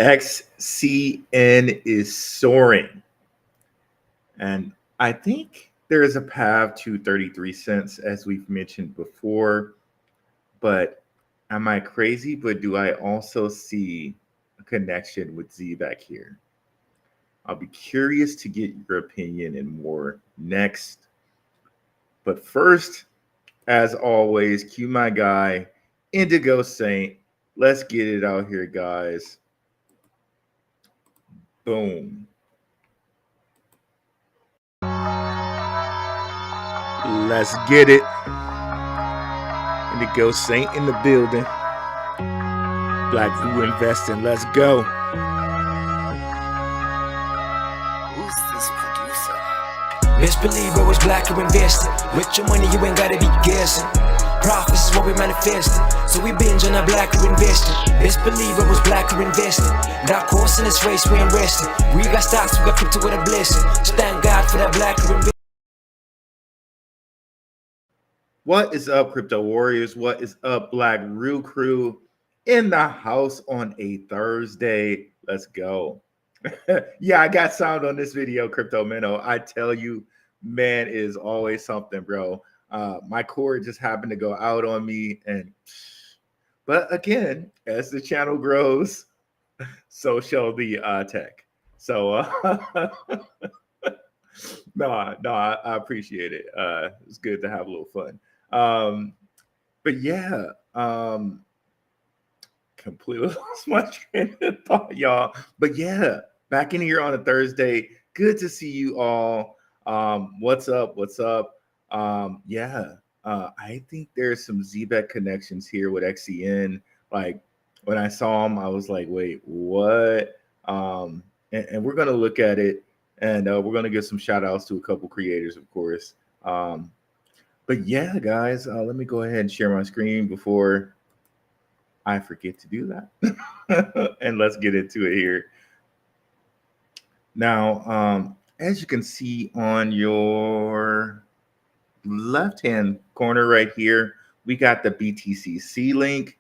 XCN is soaring. And I think there is a path to 33 cents, as we've mentioned before. But am I crazy? But do I also see a connection with Zebec here? I'll be curious to get your opinion and more next. But first, as always, cue my guy, Indigo Saint. Let's get it out here, guys. Boom. Let's get it. Indigo Saint in the building. Blackrue Investing. Let's go. Who's this producer? Best believe I was Blackrue Investing. With your money, you ain't gotta be guessing. Profits is what we manifesting. So we binge on our Blackrue Investing. Best believe I was Blackrue Investing. That course in this race, we ain't resting. We got stocks, we got crypto with a blessing. So thank God for that Blackrue Investing. What is up, Crypto Warriors? What is up, Blackrue crew? In the house on a Thursday. Let's go. Yeah, I got sound on this video, Crypto Minnow. I tell you, man, it is always something, bro. My cord just happened to go out on me. But again, as the channel grows, so shall the tech. So no, I appreciate it. It's good to have a little fun. But yeah, completely lost my train of thought, y'all. But yeah, back in here on a Thursday. Good to see you all. What's up? What's up? Yeah, I think there's some Zebec connections here with XCN. Like when I saw them, I was like, wait, what? And we're gonna look at it, and we're gonna give some shout outs to a couple creators, of course. But yeah, guys, let me go ahead and share my screen before I forget to do that. And let's get into it here. Now, as you can see on your left-hand corner right here, we got the BTCC link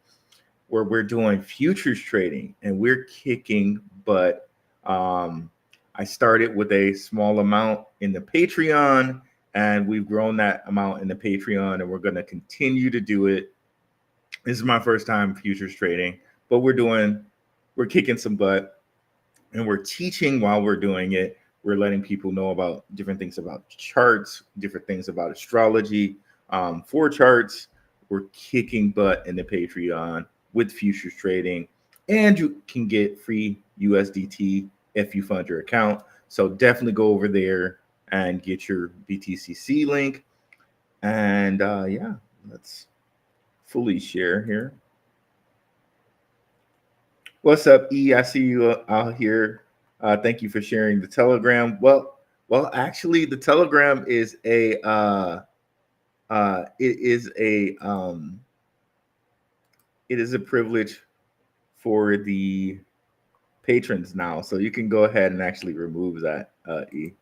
where we're doing futures trading and we're kicking butt. I started with a small amount in the Patreon, and we've grown that amount in the Patreon, and we're going to continue to do it. This is my first time futures trading, but we're kicking some butt, and we're teaching while we're doing it. We're letting people know about different things about charts, different things about astrology, for charts. We're kicking butt in the Patreon with futures trading, and you can get free USDT if you fund your account. So definitely go over there and get your BTCC link. And yeah, let's fully share here. What's up, E? I see you out here. Thank you for sharing the Telegram. Well, actually, the Telegram is a it is a privilege for the patrons now, so you can go ahead and actually remove that. E.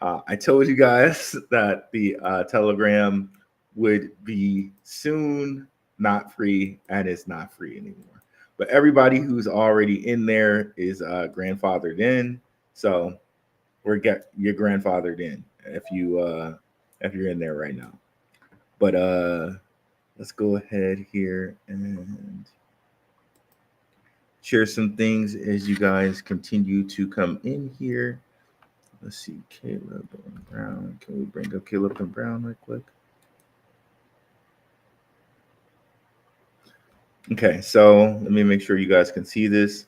I told you guys that the Telegram would be soon not free, and it's not free anymore. But everybody who's already in there is grandfathered in, so you're grandfathered in if you're in there right now. But let's go ahead here and share some things as you guys continue to come in here. Let's see, Caleb and Brown. Can we bring up Caleb and Brown real quick? Okay, so let me make sure you guys can see this.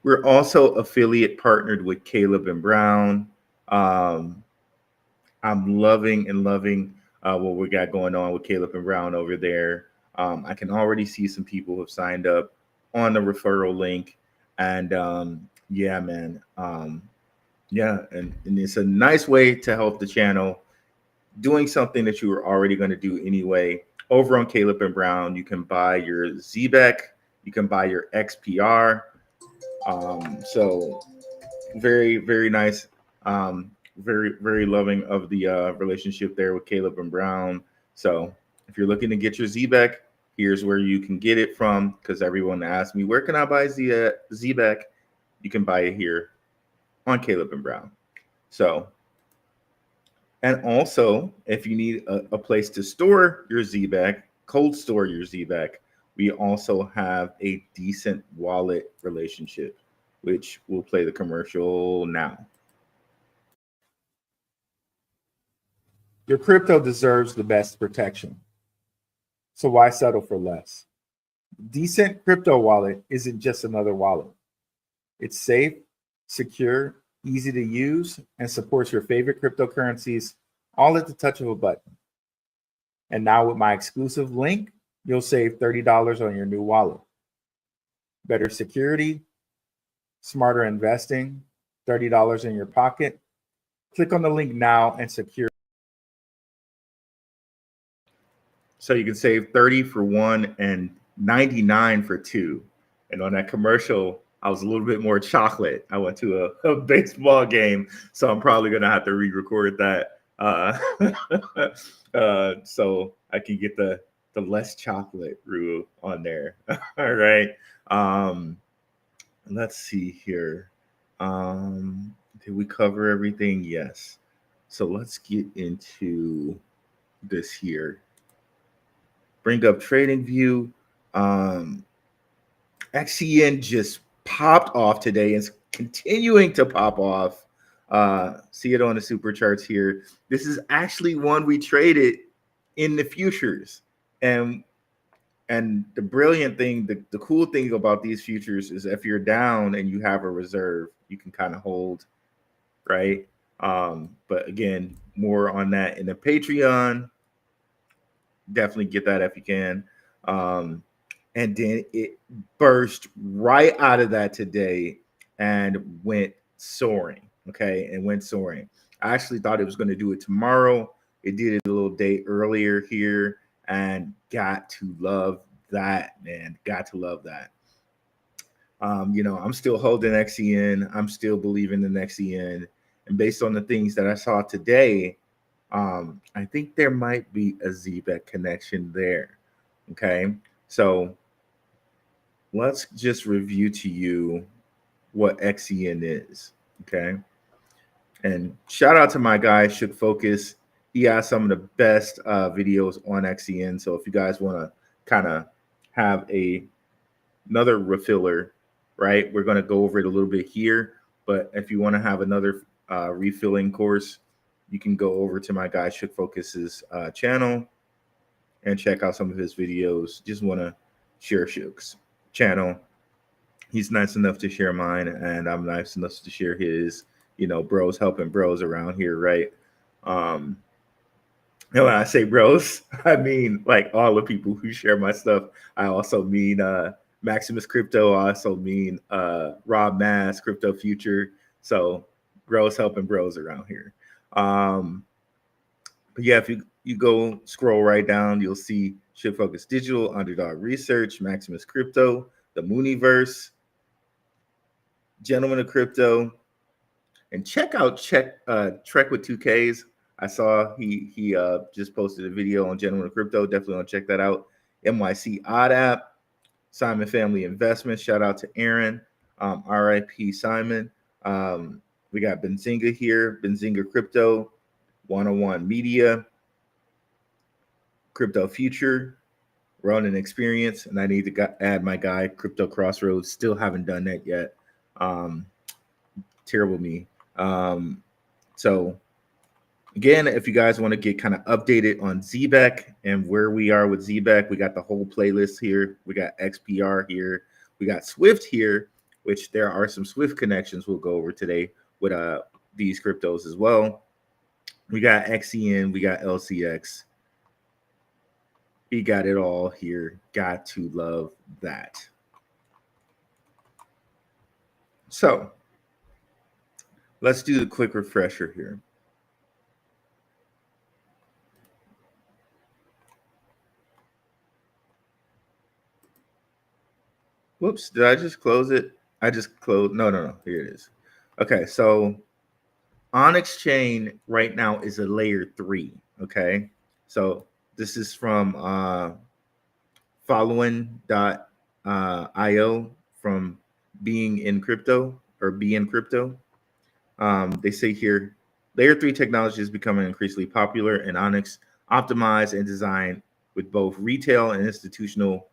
We're also affiliate partnered with Caleb and Brown. I'm loving what we got going on with Caleb and Brown over there. I can already see some people who have signed up on the referral link, and yeah, man. Yeah, and it's a nice way to help the channel, doing something that you were already going to do anyway. Over on Caleb and Brown, you can buy your Zebec, you can buy your XPR. So very, very nice. Very, very loving of the relationship there with Caleb and Brown. So if you're looking to get your Zebec, Here's where you can get it from, because everyone asked me, where can I buy Zebec? You can buy it here on Caleb and Brown. So, and also, if you need a place to store your Zebec, cold store your Zebec, we also have a DCENT Wallet relationship, which we'll play the commercial now. Your crypto deserves the best protection, so why settle for less? DCENT Crypto Wallet isn't just another wallet. It's safe, secure, easy to use, and supports your favorite cryptocurrencies all at the touch of a button. And now with my exclusive link, you'll save $30 on your new wallet. Better security, smarter investing, $30 in your pocket. Click on the link now and secure. So you can save 30 for one and 99 for two. And on that commercial, I was a little bit more chocolate. I went to a baseball game, so I'm probably going to have to re-record that so I can get the less chocolate Rue on there. All right. Let's see here. Did we cover everything? Yes. So let's get into this here. Bring up trading view. XCN just popped off today and it's continuing to pop off. See it on the super charts here. This is actually one we traded in the futures. And the brilliant thing, the cool thing about these futures is if you're down and you have a reserve, you can kind of hold, right? But again, more on that in the Patreon. Definitely get that if you can. And then it burst right out of that today and went soaring. Okay, and went soaring. I actually thought it was going to do it tomorrow. It did it a little day earlier here, and got to love that, man. Got to love that. I'm still holding XCN. I'm still believing in XCN. And based on the things that I saw today, I think there might be a Zebec connection there. Okay, so let's just review to you what XCN is. Okay, and shout out to my guy Shook Focus. He has some of the best videos on XCN. So if you guys want to kind of have another refiller, right? We're going to go over it a little bit here. But if you want to have another refilling course, you can go over to my guy Shook Focus's channel and check out some of his videos. Just want to share Shook's channel. He's nice enough to share mine, and I'm nice enough to share his. Bros helping bros around here, right? And when I say bros, I mean like all the people who share my stuff. I also mean Maximus Crypto. I also mean Rob Mass, Crypto Future. So bros helping bros around here. But yeah, if you go scroll right down, you'll see Shook Focus Digital, Underdog Research, Maximus Crypto, the Mooniverse, Gentleman of Crypto, and check out Trek with 2Ks. I saw he just posted a video on Gentleman of Crypto. Definitely want to check that out. NYC Odd App, Simon Family Investments. Shout out to Aaron. RIP Simon. We got Benzinga here. Benzinga Crypto, 101 Media, Crypto Future, Ronin Experience, and I need to add my guy Crypto Crossroads. Still haven't done that yet. Terrible me. So again, if you guys want to get kind of updated on Zebec and where we are with Zebec, we got the whole playlist here. We got XPR here. We got Swift here, which there are some Swift connections we'll go over today with these cryptos as well. We got XCN, we got LCX. We got it all here. Got to love that. So let's do the quick refresher here. Whoops, did I just close it? I just closed. No. Here it is. Okay, so Onyx Chain right now is a layer 3. Okay, so this is from following.io from being in crypto or be in crypto. They say here, layer 3 technology is becoming increasingly popular, and Onyx optimized and designed with both retail and institutional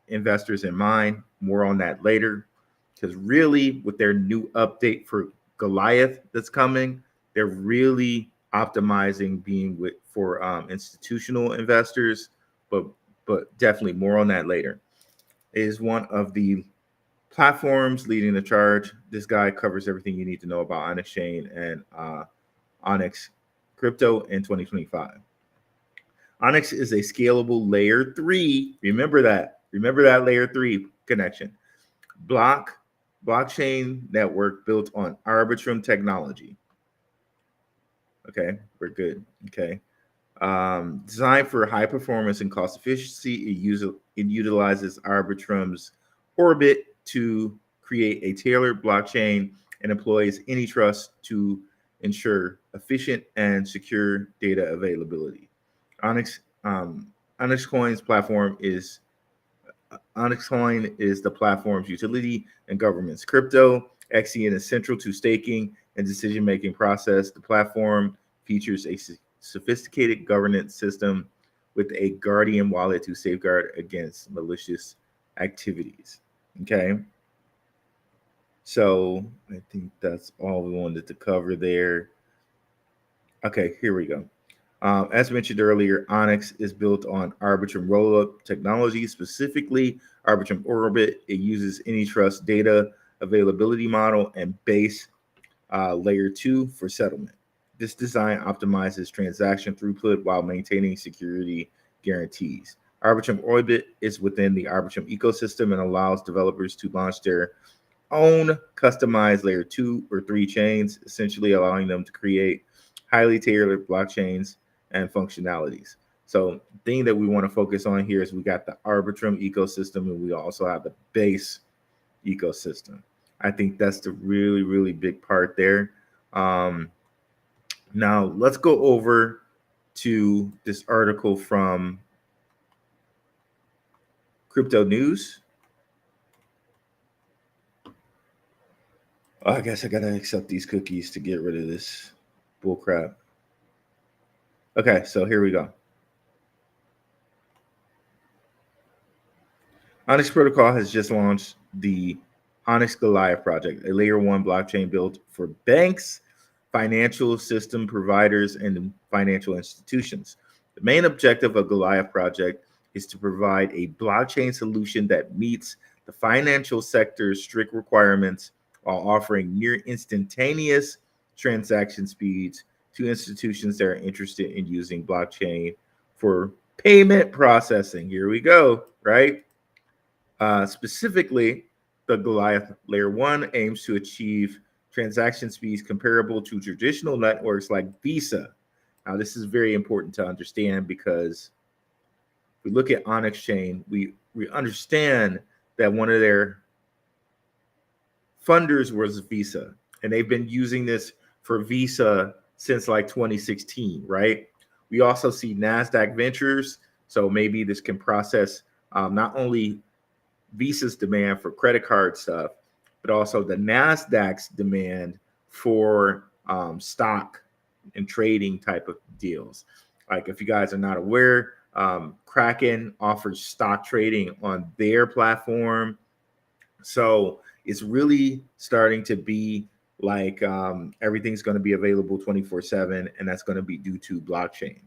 investors in mind. More on that later, because really with their new update for Goliath that's coming, they're really optimizing being with for institutional investors, but definitely more on that later. It is one of the platforms leading the charge. This guy covers everything you need to know about Onyx Chain and Onyx Crypto in 2025. Onyx is a scalable layer 3. Remember that. Remember that layer 3 connection. Blockchain network built on Arbitrum technology. Okay, we're good. Okay. Designed for high performance and cost efficiency, it utilizes Arbitrum's Orbit to create a tailored blockchain and employs AnyTrust to ensure efficient and secure data availability. Onyx Coin's platform is Onyx Coin is the platform's utility and government's crypto. XCN is central to staking and decision-making process. The platform features a sophisticated governance system with a guardian wallet to safeguard against malicious activities. Okay. So I think that's all we wanted to cover there. Okay, here we go. As mentioned earlier, Onyx is built on Arbitrum rollup technology, specifically Arbitrum Orbit. It uses AnyTrust data availability model and base layer 2 for settlement. This design optimizes transaction throughput while maintaining security guarantees. Arbitrum Orbit is within the Arbitrum ecosystem and allows developers to launch their own customized layer 2 or 3 chains, essentially allowing them to create highly tailored blockchains and functionalities. So the thing that we want to focus on here is we got the Arbitrum ecosystem and we also have the base ecosystem. I think that's the really, really big part there. Now let's go over to this article from Crypto News. I guess I gotta accept these cookies to get rid of this bullcrap. Okay, so here we go. Onyx Protocol has just launched the Onyx Goliath project, a layer 1 blockchain built for banks, financial system providers, and financial institutions. The main objective of Goliath project is to provide a blockchain solution that meets the financial sector's strict requirements while offering near instantaneous transaction speeds to institutions that are interested in using blockchain for payment processing. Here we go, right? Specifically, the Goliath Layer 1 aims to achieve transaction speeds comparable to traditional networks like Visa. Now, this is very important to understand because if we look at Onyx Chain, we understand that one of their funders was Visa, and they've been using this for Visa since like 2016, right? We also see NASDAQ Ventures, so maybe this can process not only Visa's demand for credit card stuff, but also the NASDAQ's demand for stock and trading type of deals. Like if you guys are not aware, Kraken offers stock trading on their platform. So it's really starting to be like everything's going to be available 24/7, and that's going to be due to blockchain.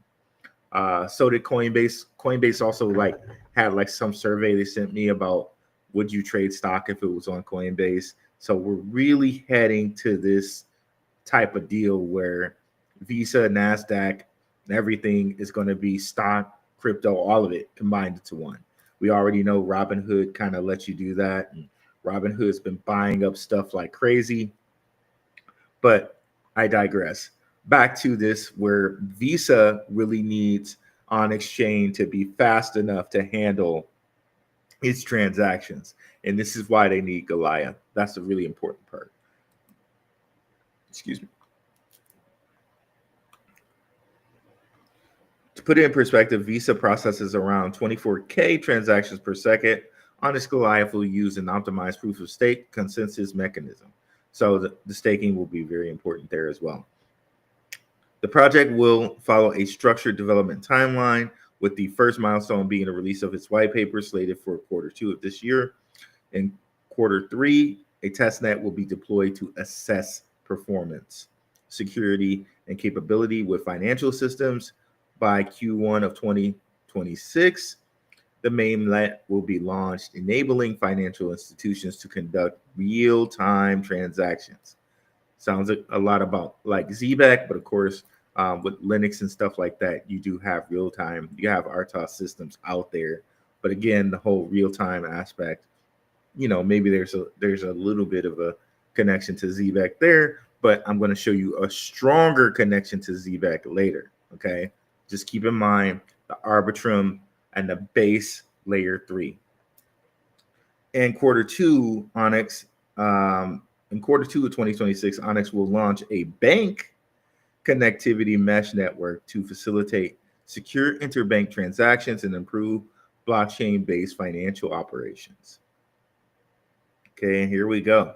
So did Coinbase. Coinbase also like had like some survey they sent me about would you trade stock if it was on Coinbase. So we're really heading to this type of deal where Visa, NASDAQ, and everything is going to be stock, crypto, all of it combined into one. We already know Robinhood kind of lets you do that. And Robinhood's been buying up stuff like crazy. But I digress. Back to this where Visa really needs Onyx Chain to be fast enough to handle its transactions. And this is why they need Goliath. That's a really important part. Excuse me. To put it in perspective, Visa processes around 24K transactions per second. Onyx Goliath will use an optimized proof of stake consensus mechanism. So the staking will be very important there as well. The project will follow a structured development timeline, with the first milestone being the release of its white paper slated for Q2 of this year. In Q3, a testnet will be deployed to assess performance, security, and capability with financial systems. By Q1 of 2026, the mainnet will be launched, enabling financial institutions to conduct real-time transactions. Sounds a lot about like Zebec, but of course, with Linux and stuff like that, you do have real-time. You have RTOS systems out there, but again, the whole real-time aspect, maybe there's a little bit of a connection to Zebec there, but I'm going to show you a stronger connection to Zebec later. Okay, just keep in mind the Arbitrum and the base layer 3. In Q2, Onyx, in Q2 of 2026, Onyx will launch a bank connectivity mesh network to facilitate secure interbank transactions and improve blockchain-based financial operations. Okay, and here we go.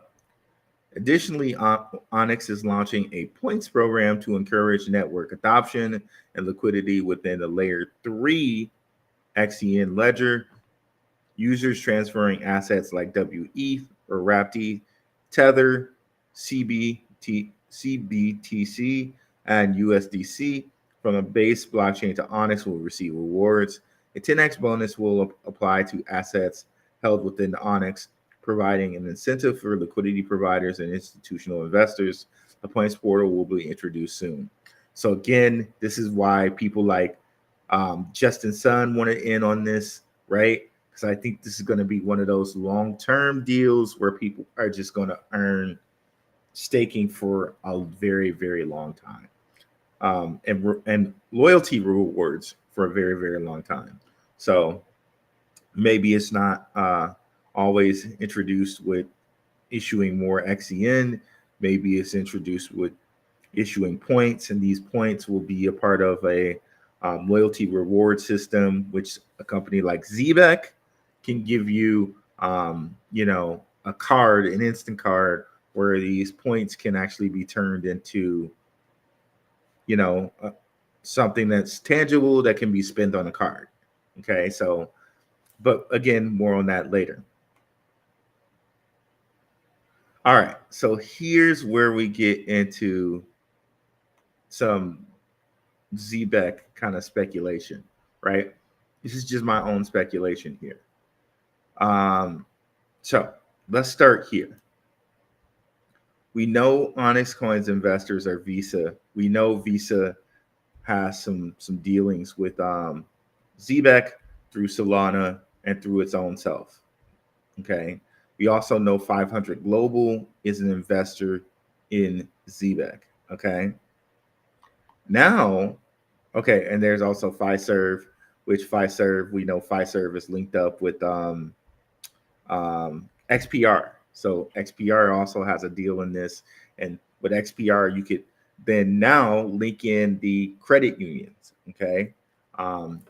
Additionally, Onyx is launching a points program to encourage network adoption and liquidity within the layer 3 XCN ledger. Users transferring assets like WETH or WRAPT, Tether, CBTC, and USDC from a base blockchain to Onyx will receive rewards. A 10x bonus will apply to assets held within the Onyx, providing an incentive for liquidity providers and institutional investors. The points portal will be introduced soon. So again, this is why people like Justin Sun wanted in on this, right? Because I think this is going to be one of those long-term deals where people are just going to earn staking for a very, very long time, and loyalty rewards for a very, very long time. So maybe it's not always introduced with issuing more XCN. Maybe it's introduced with issuing points, and these points will be a part of a loyalty reward system, which a company like Zebec can give you, a card, an instant card, where these points can actually be turned into, something that's tangible that can be spent on a card. Okay, so, but again, more on that later. All right, so here's where we get into some Zebec kind of speculation, right? This is just my own speculation here. So let's start here. We know Onyx Coin's investors are Visa. We know Visa has some dealings with Zebec through Solana and through its own self. Okay. We also know 500 Global is an investor in Zebec. Okay. Now, okay, and there's also Fiserv, which Fiserv, we know Fiserv is linked up with XPR. So XPR also has a deal in this. And with XPR, you could then now link in the credit unions. Okay. And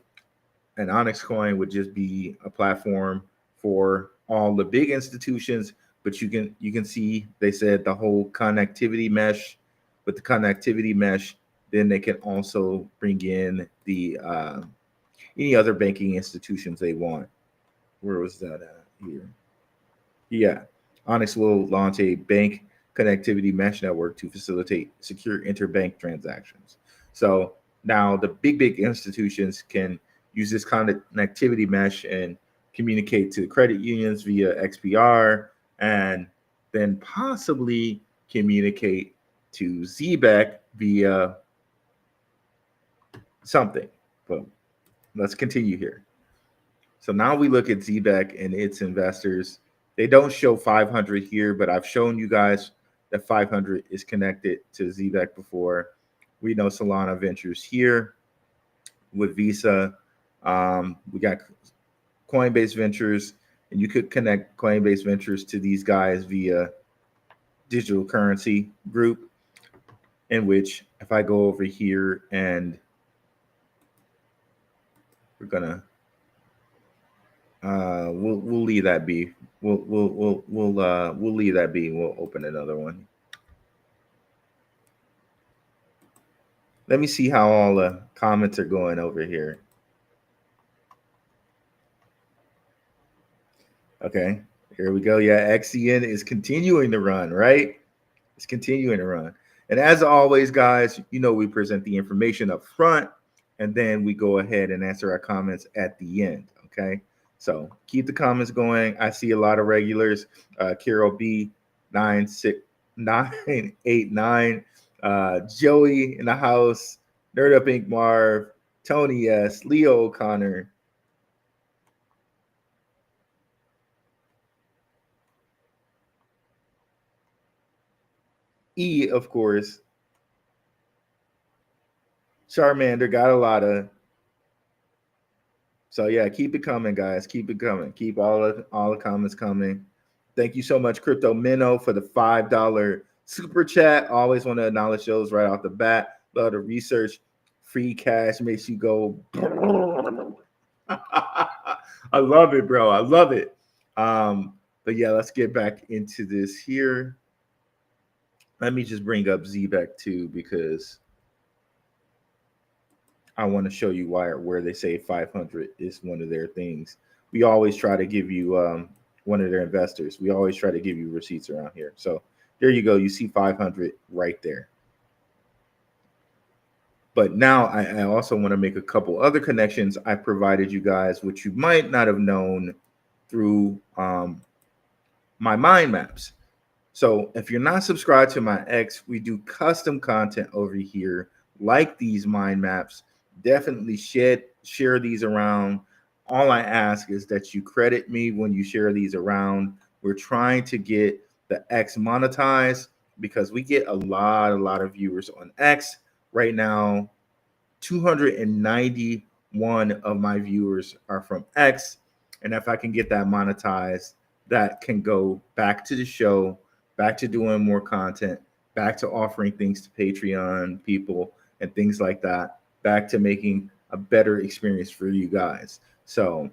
Onyx Coin would just be a platform for all the big institutions, but you can see they said the whole connectivity mesh. With the connectivity mesh, then they can also bring in the any other banking institutions they want. Where was that at here? Yeah, Onyx will launch a bank connectivity mesh network to facilitate secure interbank transactions. So now the big institutions can use this connectivity mesh and communicate to credit unions via XPR, and then possibly communicate to Zebec via something. But let's continue here. So now we look at Zebec and its investors. They don't show 500 here, but I've shown you guys that 500 is connected to Zebec before. We know Solana Ventures here with Visa. We got Coinbase Ventures, and you could connect Coinbase Ventures to these guys via Digital Currency Group, in which if I go over here and we're gonna we'll leave that be. We'll leave that be. We'll open another one. Let me see how all the comments are going over here. Okay, here we go. Yeah, XCN is continuing to run, right? It's continuing to run. And as always, guys, you know, we present the information up front and then we go ahead and answer our comments at the end. Okay. So keep the comments going. I see a lot of regulars. Carol B 96989, Joey in the house, Nerd Up Inc. Marv, Tony S, Leo O'Connor. E, of course. Charmander got a lot of. So yeah, keep it coming, guys. Keep it coming. Keep all the comments coming. Thank you so much, Crypto Minnow, for the $5 super chat. Always want to acknowledge those right off the bat. Love the research. Free cash makes you go. I love it, bro. I love it. But yeah, let's get back into this here. Let me just bring up Zebec too, because I want to show you where they say 500 is one of their things. We always try to give you one of their investors. We always try to give you receipts around here. So there you go. You see 500 right there. But now I also want to make a couple other connections I provided you guys, which you might not have known through my mind maps. So if you're not subscribed to my X, we do custom content over here, like these mind maps. Definitely share these around. All I ask is that you credit me when you share these around. We're trying to get the X monetized because we get a lot of viewers on X right now. 291 of my viewers are from X, and if I can get that monetized, that can go back to the show, back to doing more content, back to offering things to Patreon people and things like that, back to making a better experience for you guys. So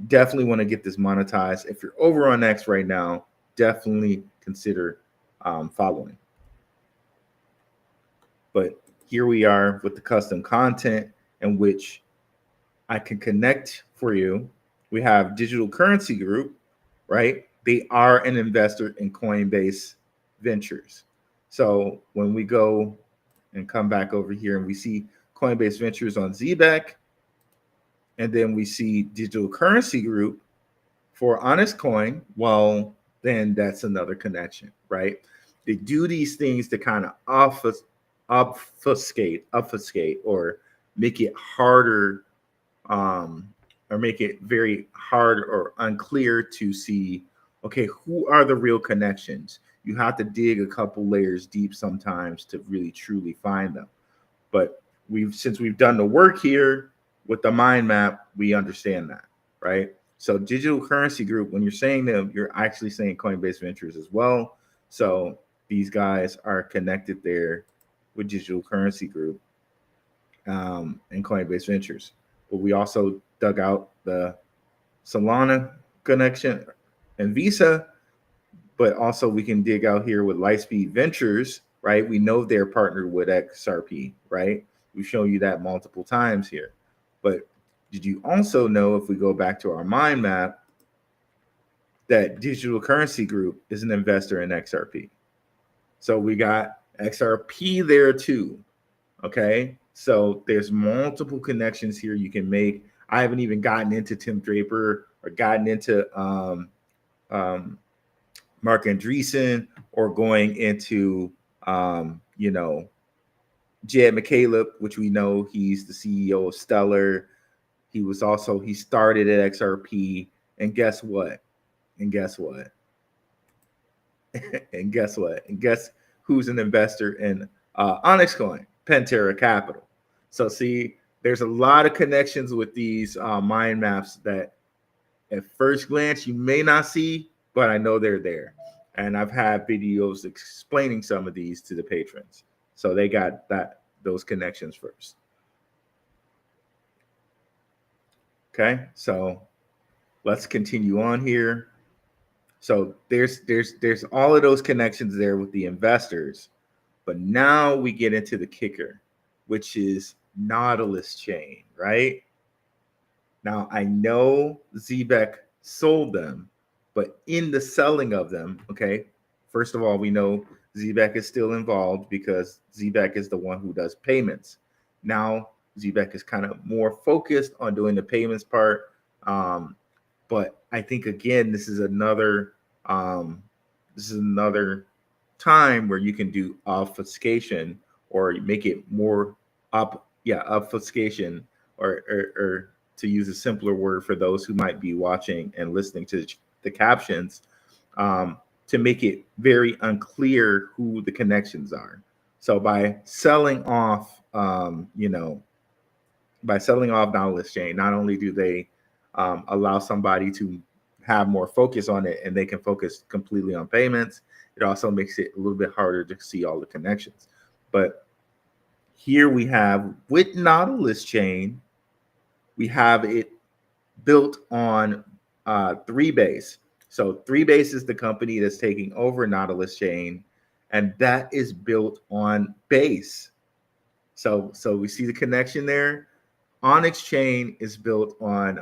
definitely want to get this monetized. If you're over on X right now, definitely consider following. But here we are with the custom content in which I can connect for you. We have Digital Currency Group, right? They are an investor in Coinbase Ventures. So when we go and come back over here and we see Coinbase Ventures on Zebec, and then we see Digital Currency Group for Honest Coin, well, then that's another connection, right? They do these things to kind of obfuscate or make it harder, or make it very hard or unclear to see, okay, who are the real connections? You have to dig a couple layers deep sometimes to really truly find them. But since we've done the work here with the mind map, we understand that, right? So Digital Currency Group, when you're saying them, you're actually saying Coinbase Ventures as well. So these guys are connected there with Digital Currency Group and Coinbase Ventures. But we also dug out the Solana connection and Visa, but also we can dig out here with Lightspeed Ventures, right? We know they're partnered with XRP, right? We've shown you that multiple times here. But did you also know, if we go back to our mind map, that Digital Currency Group is an investor in XRP? So we got XRP there too, okay? So there's multiple connections here you can make. I haven't even gotten into Tim Draper or gotten into Mark Andreessen or going into, Jed McCaleb, which we know he's the CEO of Stellar. He started at XRP, and guess what? And guess who's an investor in Onyx Coin? Pantera Capital. So see, there's a lot of connections with these mind maps that at first glance you may not see, but I know they're there. And I've had videos explaining some of these to the patrons. So they got those connections first. Okay, so let's continue on here. So there's all of those connections there with the investors, but now we get into the kicker, which is Nautilus chain, right? Now I know Zebec sold them, but in the selling of them, okay, first of all, we know Zebec is still involved because Zebec is the one who does payments. Now Zebec is kind of more focused on doing the payments part. But I think again, um, this is another time where you can do obfuscation or make it more obfuscation, or to use a simpler word for those who might be watching and listening to the captions, to make it very unclear who the connections are. So by selling off, by selling off Nautilus Chain, not only do they allow somebody to have more focus on it and they can focus completely on payments, it also makes it a little bit harder to see all the connections. But here we have with Nautilus Chain, we have it built on 3Base. So 3Base is the company that's taking over Nautilus Chain, and that is built on Base. So we see the connection there. Onyx Chain is built on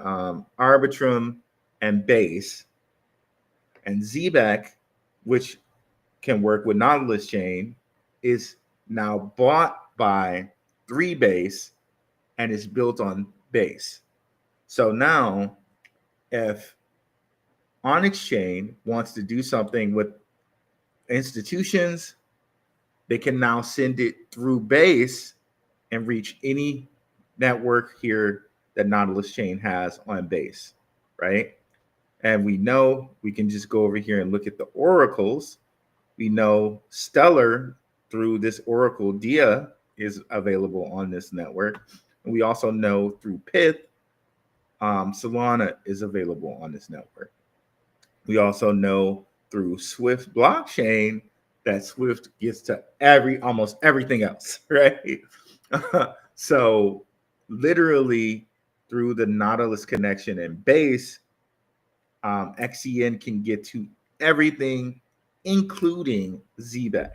Arbitrum and Base, and Zebec, which can work with Nautilus Chain, is now bought by 3Base and is built on Base. So now, if Onyx Chain wants to do something with institutions, they can now send it through Base and reach any network here that Nautilus Chain has on Base, right? And we know we can just go over here and look at the oracles. We know Stellar through this oracle Dia is available on this network. And we also know through Pith, Solana is available on this network. We also know through Swift blockchain that Swift gets to almost everything else, right? So literally through the Nautilus connection and Base, XCN can get to everything, including Zebec.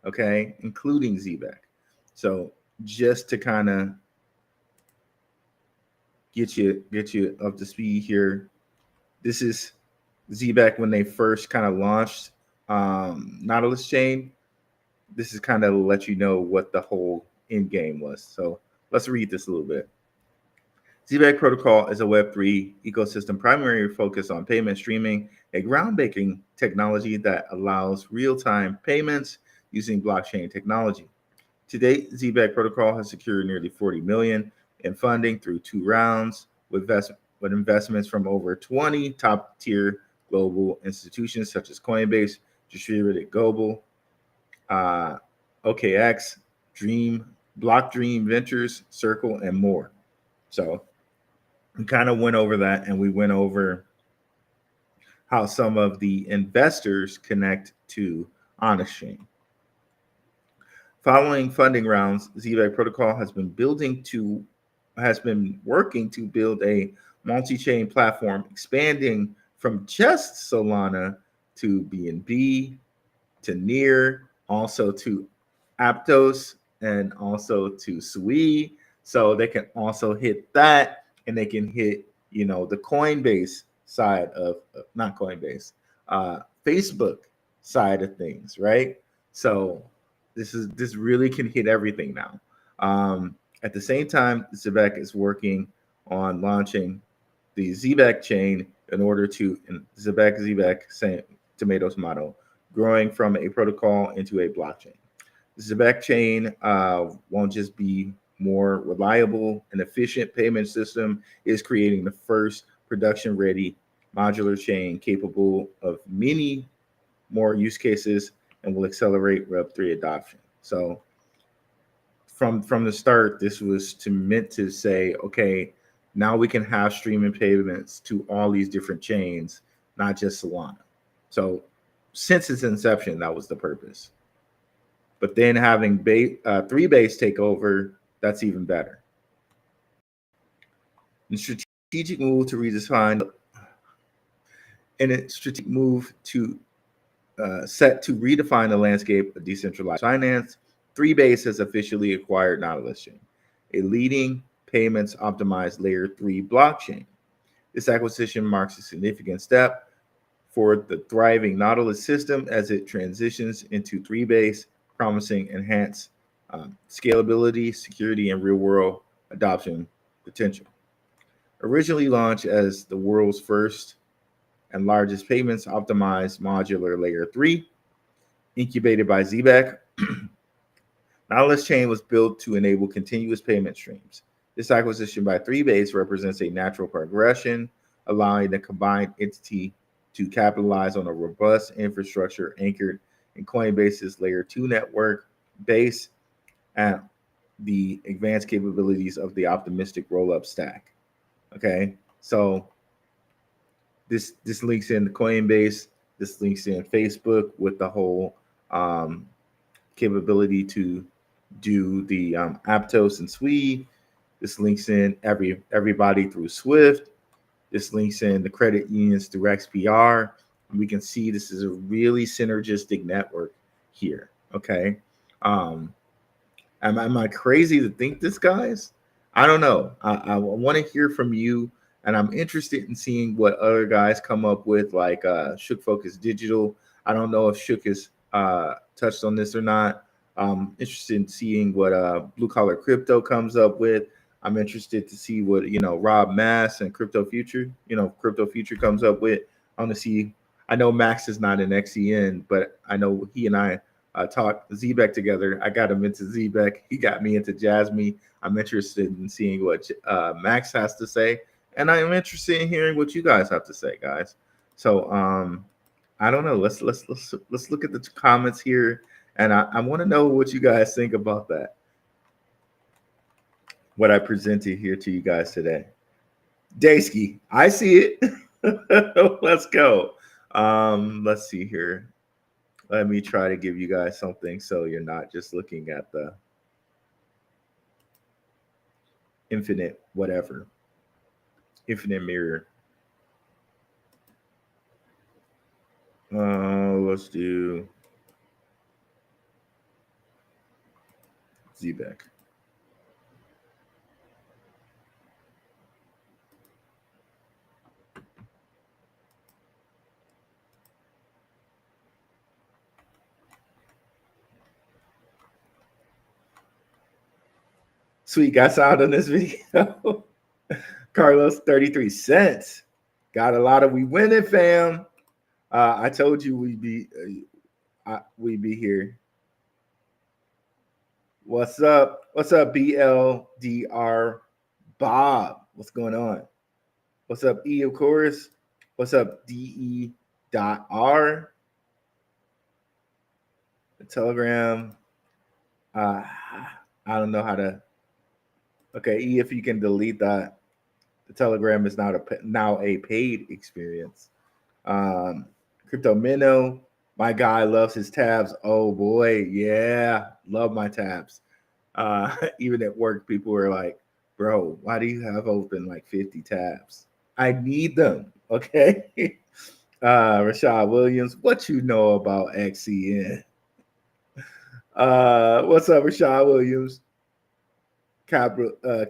Okay, including Zebec. So just to kind of get you up to speed here, this is Zebec when they first kind of launched Nautilus Chain. This is kind of let you know what the whole end game was. So let's read this a little bit. Zebec protocol is a Web3 ecosystem primarily focused on payment streaming, a groundbreaking technology that allows real-time payments using blockchain technology. To date, Zebec protocol has secured nearly 40 million in funding through 2 rounds with investments from over 20 top-tier global institutions such as Coinbase, Distributed Global, OKX, Block Dream Ventures, Circle, and more. So we kind of went over that, and we went over how some of the investors connect to Onyx Chain. Following funding rounds, Zebec protocol has been working to build a multi-chain platform, expanding from just Solana to BNB, to Near, also to Aptos, and also to Sui. So they can also hit that, and they can hit, the Coinbase side of, not Coinbase, Facebook side of things, right? So this really can hit everything now. At the same time, Zebec is working on launching the Zebec chain in order to Zebec, same tomato tomato, growing from a protocol into a blockchain. The Zebec chain won't just be more reliable and efficient payment system, is creating the first production-ready modular chain capable of many more use cases and will accelerate Web3 adoption. So from the start, this was meant to say, okay, now we can have streaming payments to all these different chains, not just Solana. So since its inception, that was the purpose. But then having 3Base take over, that's even better. And strategic move to redefine and a strategic move to set to redefine the landscape of decentralized finance. Base has officially acquired Nautilus Chain, a leading payments optimized layer 3 blockchain. This acquisition marks a significant step for the thriving Nautilus system as it transitions into Base, promising enhanced scalability, security, and real world adoption potential. Originally launched as the world's first and largest payments optimized modular layer 3, incubated by Zebec, Nautilus Chain was built to enable continuous payment streams. This acquisition by Base represents a natural progression, allowing the combined entity to capitalize on a robust infrastructure anchored in Coinbase's layer 2 network base and the advanced capabilities of the optimistic rollup stack. Okay, so this links in the Coinbase. This links in Facebook with the whole capability to do the Aptos and Sui. This links in everybody through Swift. This links in the credit unions through XPR. And we can see this is a really synergistic network here. Okay. Am I crazy to think this, guys? I don't know. I want to hear from you, and I'm interested in seeing what other guys come up with, like Shook Focus Digital. I don't know if Shook has touched on this or not. I'm interested in seeing what Blue Collar Crypto comes up with. I'm interested to see what Rob Mass and Crypto Future, Crypto Future comes up with. I want to see. I know Max is not an XCN, but I know he and I talked Zebec together. I got him into Zebec. He got me into Jasmine. I'm interested in seeing what Max has to say, and I am interested in hearing what you guys have to say, guys. So I don't know. Let's look at the comments here, and I want to know what you guys think about that. What I presented here to you guys today. Daysky, I see it. Let's go. Let's see here. Let me try to give you guys something so you're not just looking at the infinite whatever. Infinite mirror. Let's do Zebec. Sweet, got sound on this video. Carlos, 33 cents. Got a lot of we winning, fam. I told you we'd be here. What's up? What's up, BLDR Bob? What's going on? What's up, E, of course? What's up, DE.R? The Telegram. I don't know how to. Okay, E, if you can delete that. The Telegram is now a paid experience. Crypto Minnow, my guy loves his tabs. Oh boy, yeah, love my tabs. Even at work, people were like, "Bro, why do you have open like 50 tabs? I need them." Okay. Rashad Williams, what you know about XCN? What's up, Rashad Williams?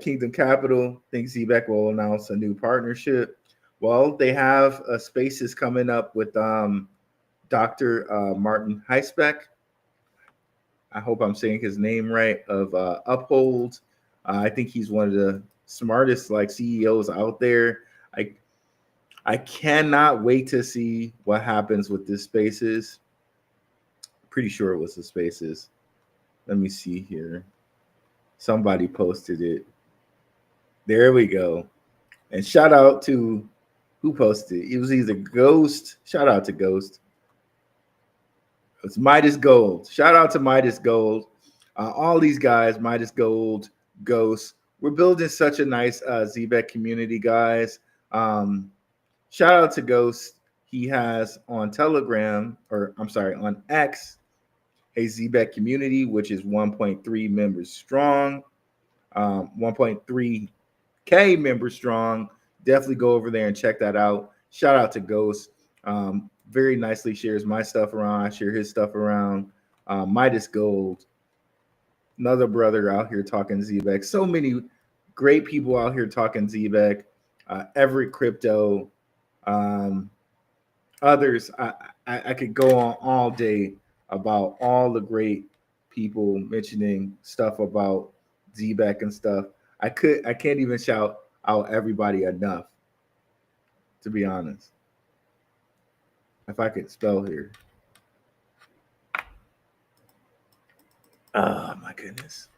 Kingdom Capital thinks Zebec will announce a new partnership. Well, they have spaces coming up with Dr. Martin Heisbeck. I hope I'm saying his name right, of Uphold. I think he's one of the smartest CEOs out there. I cannot wait to see what happens with this spaces. Pretty sure it was the spaces. Let me see here. Somebody posted it. There we go. And shout out to who posted it. It was either Ghost. Shout out to Ghost. It's Midas Gold. Shout out to Midas Gold. All these guys, Midas Gold, Ghost. We're building such a nice Zebec community, guys. Shout out to Ghost. He has on Telegram, on X, a Zebec community, which is 1.3 members strong, 1.3K members strong. definitely go over there and check that out. Shout out to Ghost. Very nicely shares my stuff around. I share his stuff around. Midas Gold, another brother out here talking Zebec. So many great people out here talking Zebec. Everett Crypto, others. I could go on all day about all the great people mentioning stuff about Zebec and stuff. I can't even shout out everybody enough, to be honest. If I could spell here. Oh my goodness.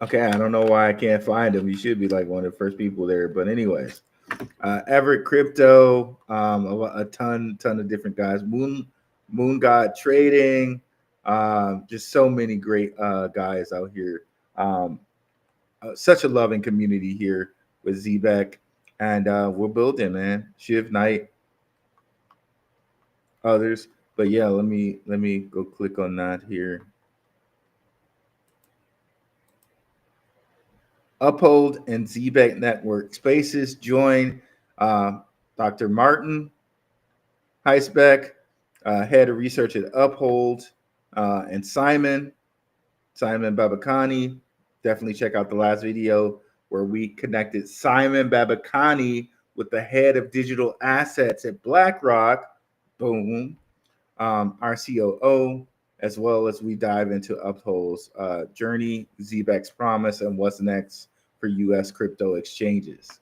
Okay, I don't know why I can't find him. You should be like one of the first people there. But anyways, Everett Crypto, a ton of different guys. Moon God Trading, just so many great guys out here. Such a loving community here with Zebec, and we're building, man. Shiv Knight, others. But yeah, let me go click on that here. Uphold and Zebec Network Spaces. Join Dr. Martin Heisbeck, head of research at Uphold, and Simon Babakani. Definitely check out the last video where we connected Simon Babakani with the head of digital assets at BlackRock. Boom. Our COO, as well as we dive into Uphold's journey, Zebec's promise, and what's next for U.S. crypto exchanges.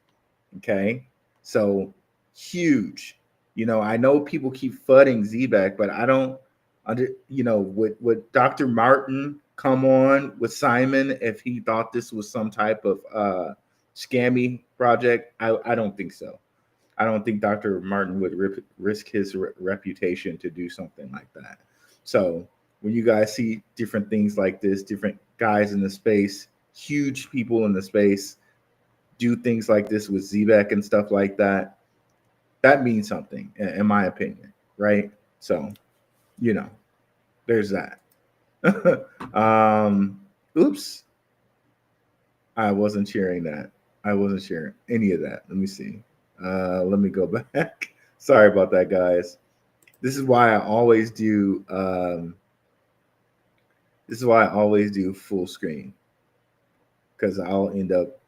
Okay, so huge. I know people keep fudding Zebec, but I don't would Dr. Martin come on with Simon if he thought this was some type of scammy project? I don't think so. I don't think Dr. Martin would risk his reputation to do something like that. So when you guys see different things like this, different guys in the space, huge people in the space, do things like this with Zebec and stuff like that, that means something, in my opinion, right? So, there's that. Oops. I wasn't sharing that. I wasn't sharing any of that. Let me see. Let me go back. Sorry about that, guys. This is why I always do. This is why I always do full screen, because I'll end up.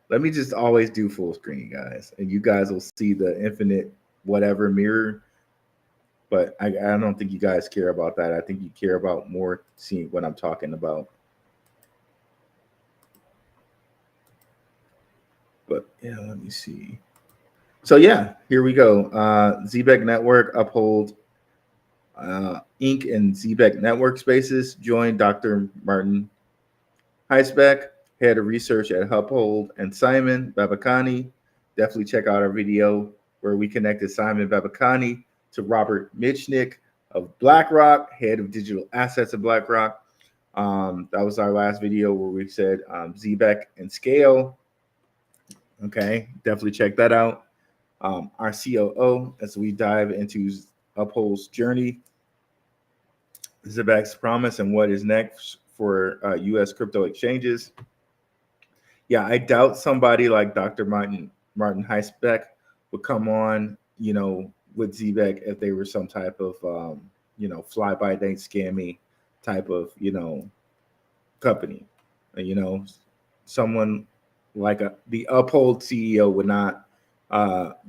Let me just always do full screen, guys, and you guys will see the infinite whatever mirror. But I don't think you guys care about that. I think you care about more seeing what I'm talking about. But yeah, let me see. So yeah, here we go. Zebec Network, Uphold Inc. and Zebec Network Spaces. Join Dr. Martin Heisbeck, head of research at Uphold, and Simon Babakani. Definitely check out our video where we connected Simon Babakani to Robert Mitchnick of BlackRock, head of digital assets of BlackRock. That was our last video where we said Zebec and Scale. Okay, definitely check that out. Our COO, as we dive into Uphold's journey, Zebec's promise, and what is next for U.S. crypto exchanges. Yeah, I doubt somebody like Dr. Martin Heisbeck would come on, with Zebec if they were some type of, fly-by-night scammy type of, company. Someone like the Uphold CEO would not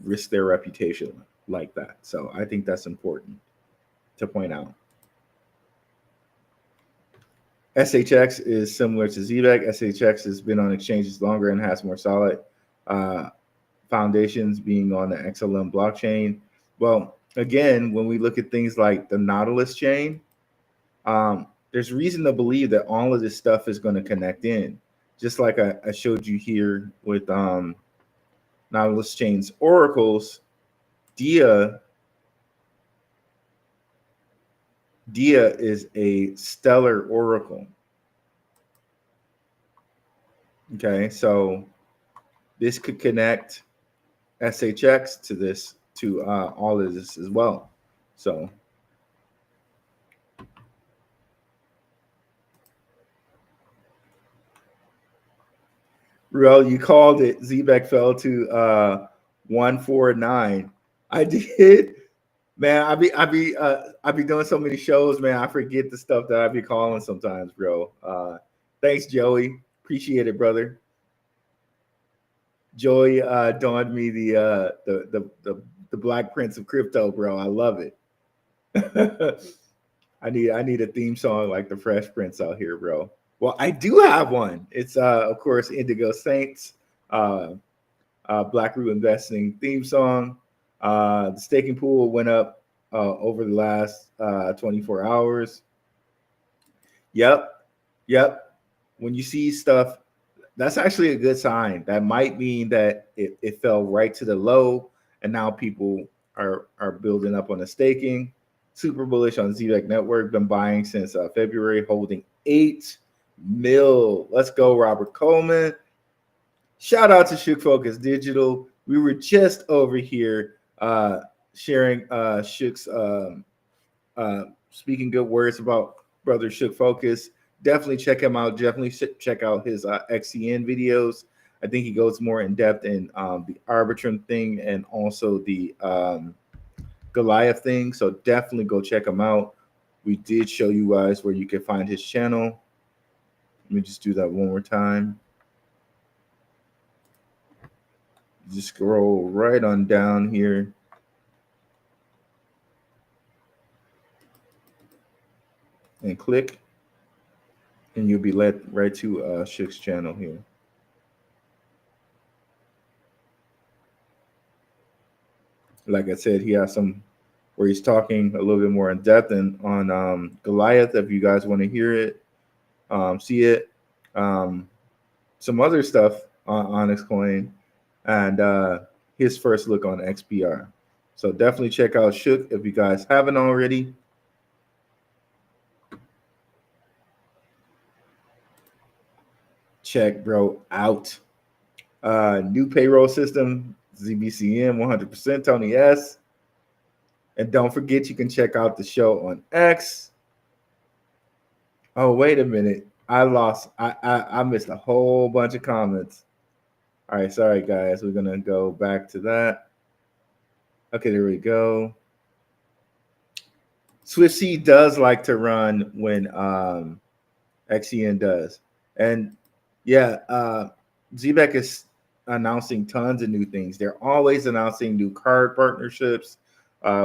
risk their reputation like that. So I think that's important to point out. SHX is similar to Zebec. SHX has been on exchanges longer and has more solid foundations, being on the XLM blockchain. Well, again, when we look at things like the Nautilus chain, there's reason to believe that all of this stuff is going to connect in. Just like I showed you here with Nautilus chain's oracles, Dia is a stellar oracle. Okay, so this could connect SHX to this, to all of this as well. So Real, you called it. Zebec fell to 149. I did. Man, I be doing so many shows, man. I forget the stuff that I be calling sometimes, bro. Thanks, Joey. Appreciate it, brother. Joey donned me the Black Prince of Crypto, bro. I love it. I need a theme song like the Fresh Prince out here, bro. Well, I do have one. It's of course Indigo Saints, uh, Blackrue Investing theme song. The staking pool went up over the last 24 hours. Yep, yep. When you see stuff, that's actually a good sign. That might mean that it fell right to the low, and now people are building up on the staking. Super bullish on Zebec Network. Been buying since February, holding 8 mil. Let's go, Robert Coleman. Shout out to Shook Focus Digital. We were just over here sharing Shook's speaking good words about brother Shook Focus. Definitely check him out. Definitely check out his XCN videos. I think he goes more in depth in the Arbitrum thing and also the Goliath thing. So definitely go check him out. We did show you guys where you can find his channel. Let me just do that one more time. Just scroll right on down here. And click. And you'll be led right to Shook's channel here. Like I said, he has some where he's talking a little bit more in depth and on Goliath. If you guys want to hear it, see it, some other stuff on Onyx Coin, and his first look on XPR. So definitely check out Shook if you guys haven't already. Check bro out. New payroll system, ZBCN 100%, Tony S. And don't forget, you can check out the show on X. Oh, wait a minute. I missed a whole bunch of comments. All right, sorry guys. We're gonna go back to that. Okay, there we go. SwiftC does like to run when XCN does. And yeah, Zebec is announcing tons of new things. They're always announcing new card partnerships,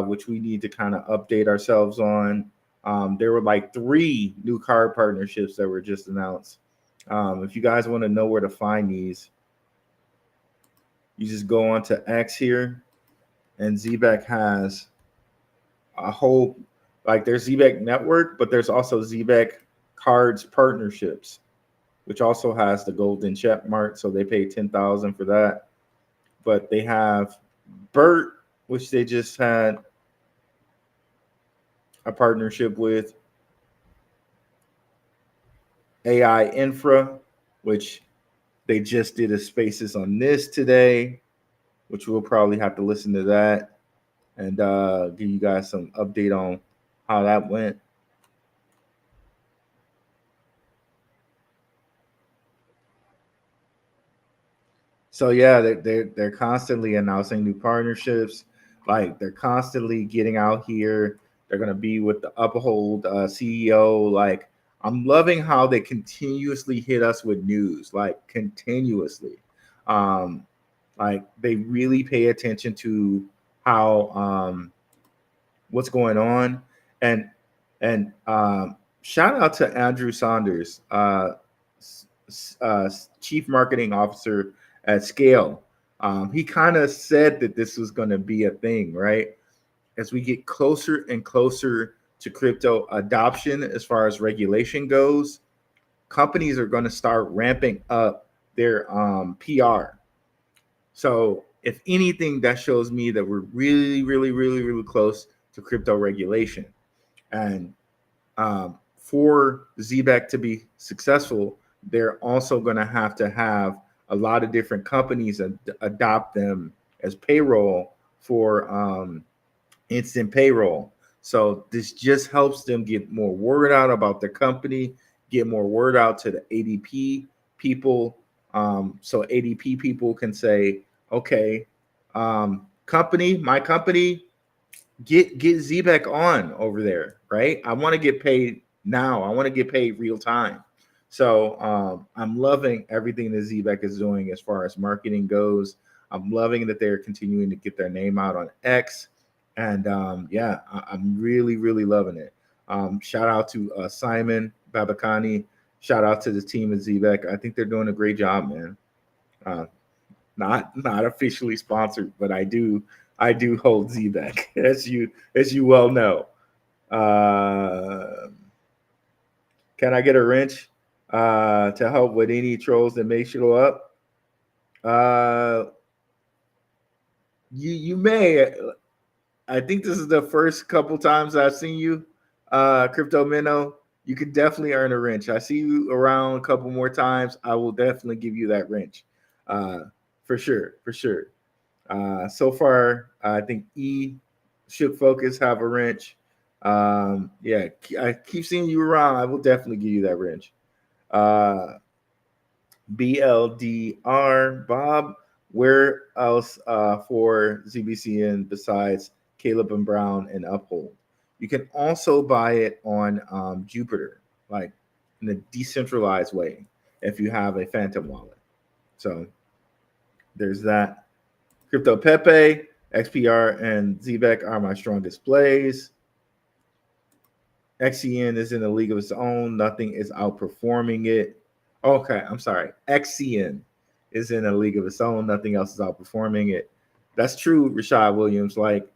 which we need to kind of update ourselves on. There were like 3 new card partnerships that were just announced. If you guys want to know where to find these, you just go on to X here, and Zebec has a whole, like there's Zebec Network, but there's also Zebec Cards Partnerships, which also has the golden check mark. So they pay $10,000 for that. But they have Bert, which they just had a partnership with. AI Infra, which they just did a spaces on this today, which we'll probably have to listen to that and give you guys some update on how that went. So yeah, they're constantly announcing new partnerships. Like they're constantly getting out here. They're gonna be with the Uphold CEO. Like I'm loving how they continuously hit us with news, like continuously. Like they really pay attention to how what's going on, and shout out to Andrew Saunders, Chief Marketing Officer at Scale. He kind of said that this was going to be a thing, right? As we get closer and closer to crypto adoption, as far as regulation goes, companies are going to start ramping up their PR. So, if anything, that shows me that we're really, really, really, really close to crypto regulation. And for Zebec to be successful, they're also going to have a lot of different companies adopt them as payroll for instant payroll. So this just helps them get more word out about their company, get more word out to the ADP people, So ADP people can say, okay, my company, get Zebec on over there, right? I want to get paid now. I want to get paid real time. So I'm loving everything that Zebec is doing as far as marketing goes. I'm loving that they're continuing to get their name out on X, and yeah, I'm really really loving it. Shout out to Simon Babakani. Shout out to the team at Zebec. I think they're doing a great job, man. Uh, not officially sponsored, but I do hold Zebec, as you well know. Uh, can I get a wrench to help with any trolls that may show up? Uh, you may. I think this is the first couple times I've seen you, Crypto Minnow. You could definitely earn a wrench. I see you around a couple more times. I will definitely give you that wrench, uh, for sure, for sure. So far, I think should focus have a wrench. Yeah, I keep seeing you around. I will definitely give you that wrench. Uh, BLDR Bob, where else for ZBCN besides Caleb and Brown and Uphold? You can also buy it on Jupiter, like in a decentralized way, if you have a Phantom wallet. So there's that. Crypto Pepe, XPR, and Zebec are my strongest plays. XCN is in a league of its own. Nothing is outperforming it. Okay, I'm sorry. XCN is in a league of its own. Nothing else is outperforming it. That's true, Rashad Williams. Like,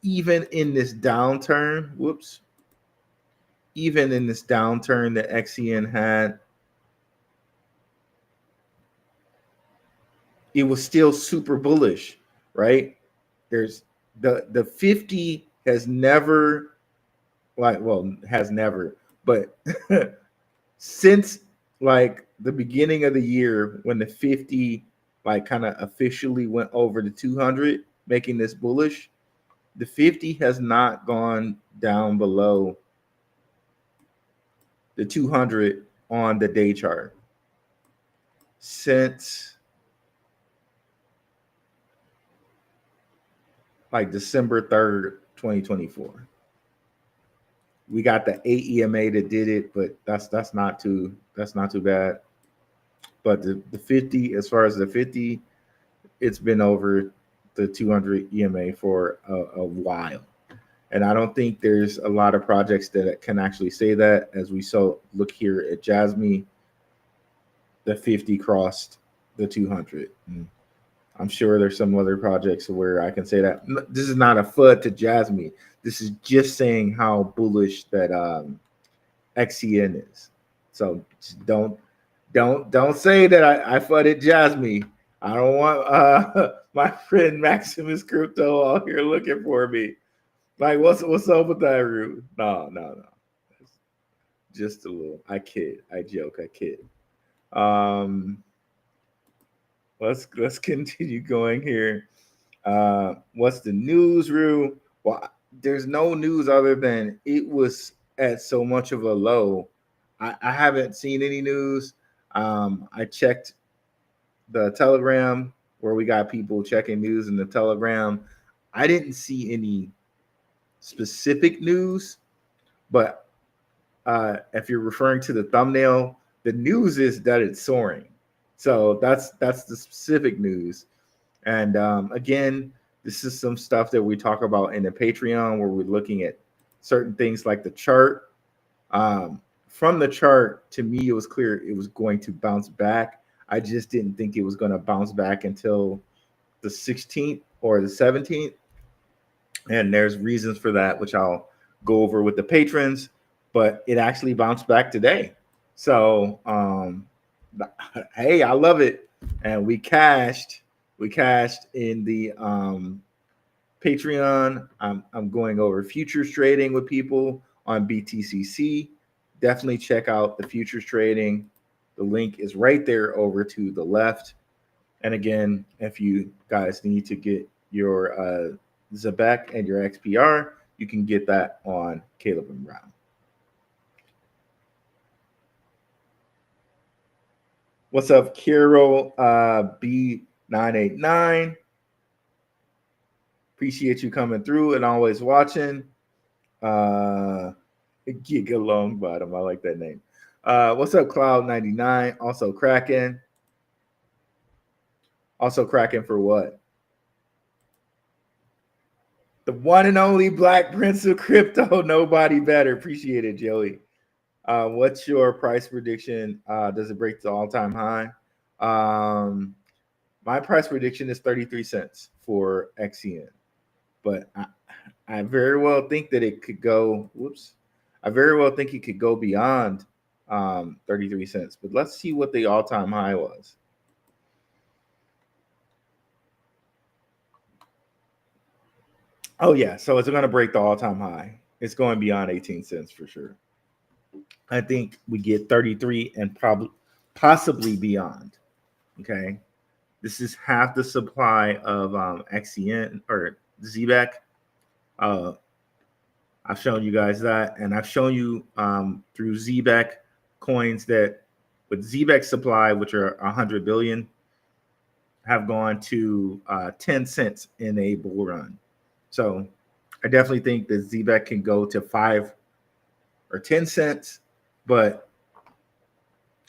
even in this downturn, even in this downturn that XCN had, it was still super bullish, right? There's the 50 has never, has never, but since like the beginning of the year when the 50 like kind of officially went over the 200, making this bullish, the 50 has not gone down below the 200 on the day chart since like December 3rd, 2024. We got the 8 EMA that did it, but that's not too bad. But the 50, as far as the 50, it's been over the 200 EMA for a while. And I don't think there's a lot of projects that can actually say that. As we look here at Jasmine, the 50 crossed the 200. I'm sure there's some other projects where I can say that. This is not a FUD to Jasmine. This is just saying how bullish that XCN is. So don't say that I FUDed Jasmine. I don't want my friend Maximus Crypto out here looking for me. Like, what's up with that, Rue? No. Just a little. I kid. I joke. I kid. Let's continue going here. What's the news, Rue? Well, there's no news other than it was at so much of a low. I haven't seen any news. I checked the Telegram where we got people checking news in the Telegram. I didn't see any specific news, but if you're referring to the thumbnail, the news is that it's soaring. So that's the specific news. And again, this is some stuff that we talk about in the Patreon where we're looking at certain things like the chart. From the chart, to me, it was clear it was going to bounce back. I just didn't think it was going to bounce back until the 16th or the 17th. And there's reasons for that, which I'll go over with the patrons. But it actually bounced back today. So, hey, I love it. And we cashed in the Patreon. I'm going over futures trading with people on BTCC. Definitely check out the futures trading. The link is right there over to the left. And again, if you guys need to get your Zebec and your XPR, you can get that on Caleb and Brown. What's up, Carol B989? Appreciate you coming through and always watching. Giga Long Bottom. I like that name. What's up, Cloud99? Also cracking. Also cracking for what? The one and only Black Prince of Crypto. Nobody better. Appreciate it, Joey. What's your price prediction? Does it break the all-time high? My price prediction is 33 cents for XCN. But I very well think that it could go, whoops. I very well think it could go beyond 33 cents. But let's see what the all-time high was. Oh, yeah. So it's going to break the all-time high. It's going beyond 18 cents for sure. I think we get 33 and possibly beyond. Okay. This is half the supply of XCN or Zebec. I've shown you guys that, and I've shown you through Zebec coins that with Zebec supply, which are 100 billion, have gone to 10 cents in a bull run. So I definitely think that Zebec can go to 5 or 10 cents, but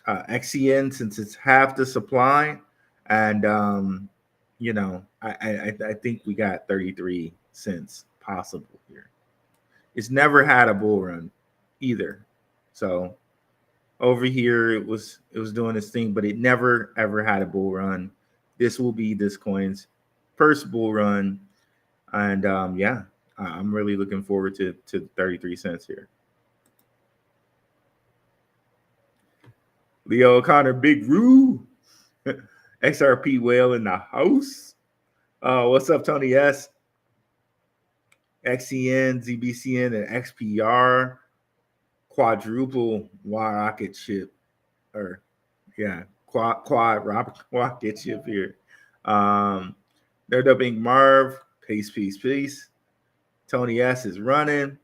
XCN, since it's half the supply, and I think we got 33 cents possible here. It's never had a bull run either. So over here it was doing its thing, but it never ever had a bull run. This will be this coin's first bull run. And I'm really looking forward to 33 cents here. Leo O'Connor, Big Roo, XRP Whale in the house. What's up, Tony S? XCN, ZBCN, and XPR quadruple rocket ship, quad rocket ship here. They're dubbing Marv. Peace. Tony S is running.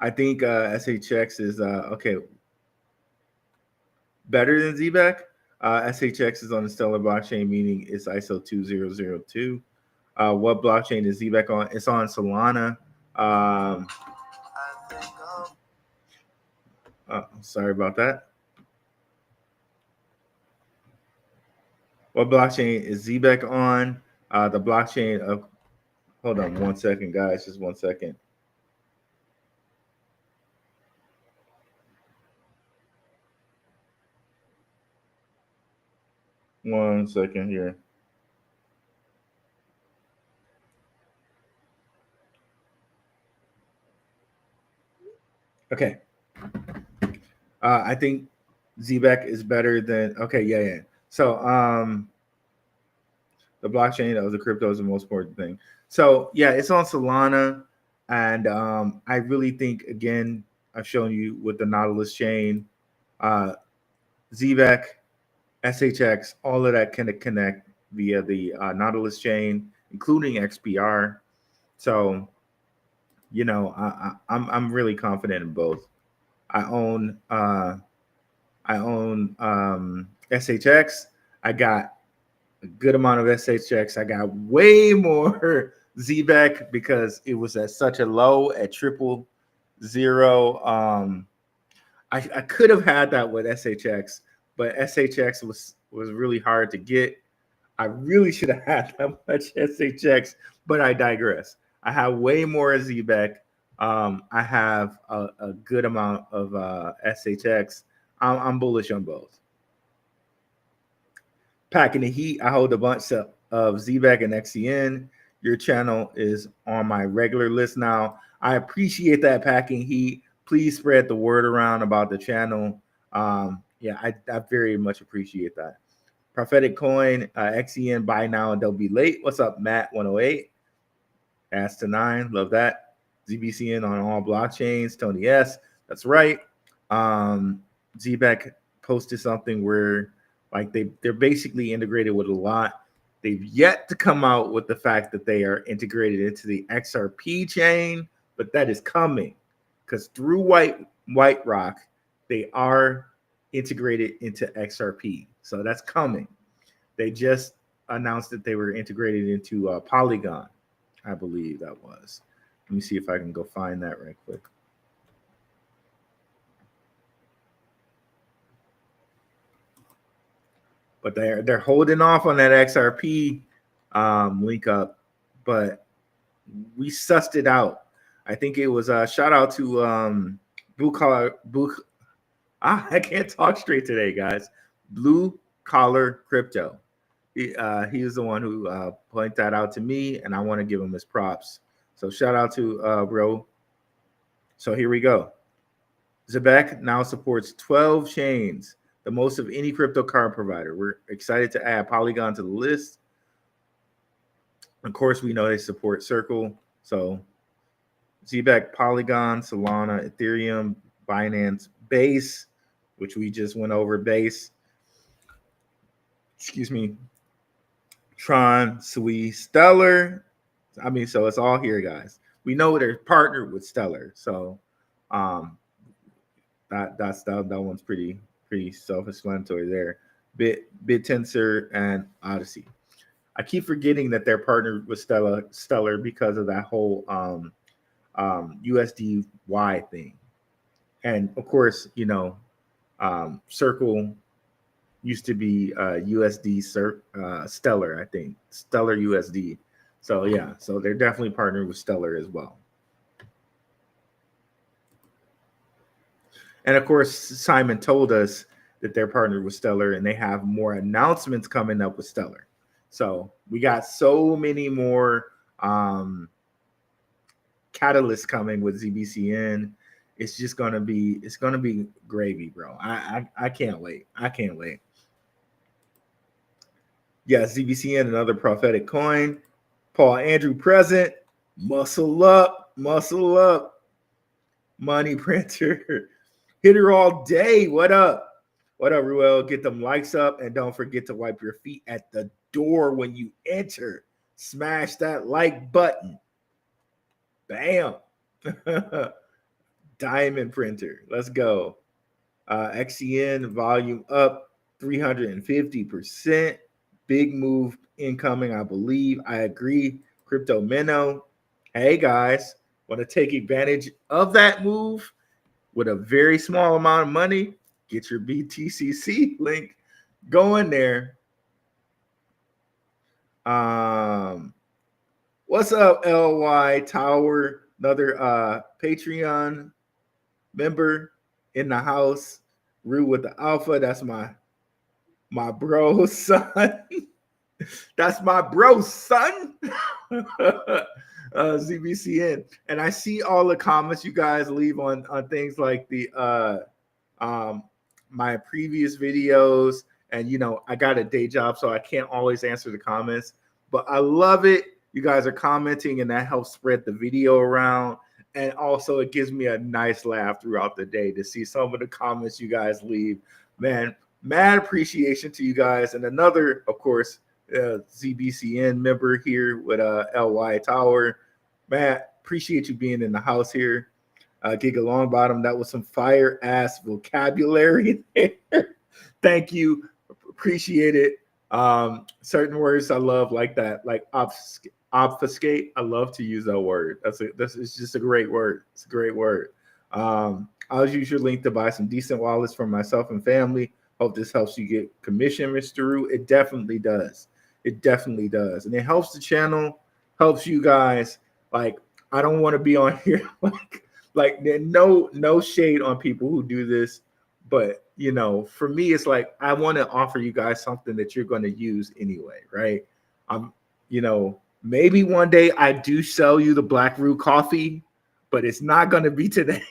I think SHX is okay. Better than Zebec. SHX is on the Stellar blockchain, meaning it's ISO 2002. What blockchain is Zebec on? It's on Solana. Sorry about that. What blockchain is Zebec on? The blockchain of, hold on 1 second, guys, just 1 second. One second here. Okay. I think Zebec is better than, okay, yeah. So the blockchain of the crypto is the most important thing. So yeah, it's on Solana. And I really think, again, I've shown you with the Nautilus chain, Zebec, SHX, all of that can connect via the Nautilus chain, including XPR. So, I'm really confident in both. I own SHX. I got a good amount of SHX. I got way more Zebec because it was at such a low at 000. I could have had that with SHX, but SHX was really hard to get. I really should have had that much SHX, but I digress. I have way more Zebec. I have a good amount of SHX. I'm bullish on both. Packing the heat. I hold a bunch of Zebec and XCN. Your channel is on my regular list now. I appreciate that, Packing Heat. Please spread the word around about the channel. I very much appreciate that. Prophetic Coin, XCN, buy now and they'll be late. What's up, Matt 108? Ask to 9, love that. ZBCN on all blockchains. Tony S, that's right. Zebec posted something where like they're basically integrated with a lot. They've yet to come out with the fact that they are integrated into the XRP chain, but that is coming because through White Rock, they are integrated into XRP. So that's coming. They just announced that they were integrated into Polygon, I believe that was. Let me see if I can go find that right quick. But they're holding off on that XRP link up, but we sussed it out. I think it was a shout out to I can't talk straight today, guys. Blue Collar Crypto. He was the one who pointed that out to me, and I want to give him his props. So shout out to bro. So here we go. Zebec now supports 12 chains, the most of any crypto card provider. We're excited to add Polygon to the list. Of course, we know they support Circle. So Zebec, Polygon, Solana, Ethereum, Binance, Base, which we just went over, Base. Excuse me. Tron, Sui, Stellar. I mean, so it's all here, guys. We know they're partnered with Stellar. So that one's pretty self-explanatory there. BitTensor and Odyssey. I keep forgetting that they're partnered with Stellar because of that whole USDY thing. And of course, you know, Circle used to be USD Stellar, I think. Stellar USD. So yeah, so they're definitely partnered with Stellar as well. And of course, Simon told us that they're partnered with Stellar and they have more announcements coming up with Stellar. So we got so many more catalysts coming with ZBCN. It's just gonna be gravy, bro. I can't wait. I can't wait. Yeah, ZBCN, another prophetic coin. Paul Andrew present. Muscle up, muscle up. Money printer. Hit her all day. What up? What up, Ruel? Get them likes up and don't forget to wipe your feet at the door when you enter. Smash that like button. Bam. Diamond printer. Let's go. XCN volume up 350%. Big move incoming, I believe. I agree. Crypto Minnow. Hey, guys. Want to take advantage of that move with a very small amount of money? Get your BTCC link. Go in there. What's up, LY Tower? Another Patreon member in the house. Rue with the alpha. That's my bro, son. That's my bro, son. ZBCN. And I see all the comments you guys leave on things like the my previous videos. And you know, I got a day job, so I can't always answer the comments, but I love it. You guys are commenting, and that helps spread the video around. And also, it gives me a nice laugh throughout the day to see some of the comments you guys leave. Man, mad appreciation to you guys. And another, of course, ZBCN member here with LY Tower. Man, appreciate you being in the house here. Giga Longbottom, that was some fire ass vocabulary there. Thank you. Appreciate it. Certain words I love, like that, like obfuscate. I love to use that word. It's just a great word. It's a great word. I'll use your link to buy some decent wallets for myself and family. Hope this helps you get commission, Mr. Rue. It definitely does. It definitely does. And it helps the channel, helps you guys. Like, I don't want to be on here like no shade on people who do this. But, you know, for me, it's like I want to offer you guys something that you're going to use anyway, right? You know, maybe one day I do sell you the Blackrue coffee, but it's not going to be today.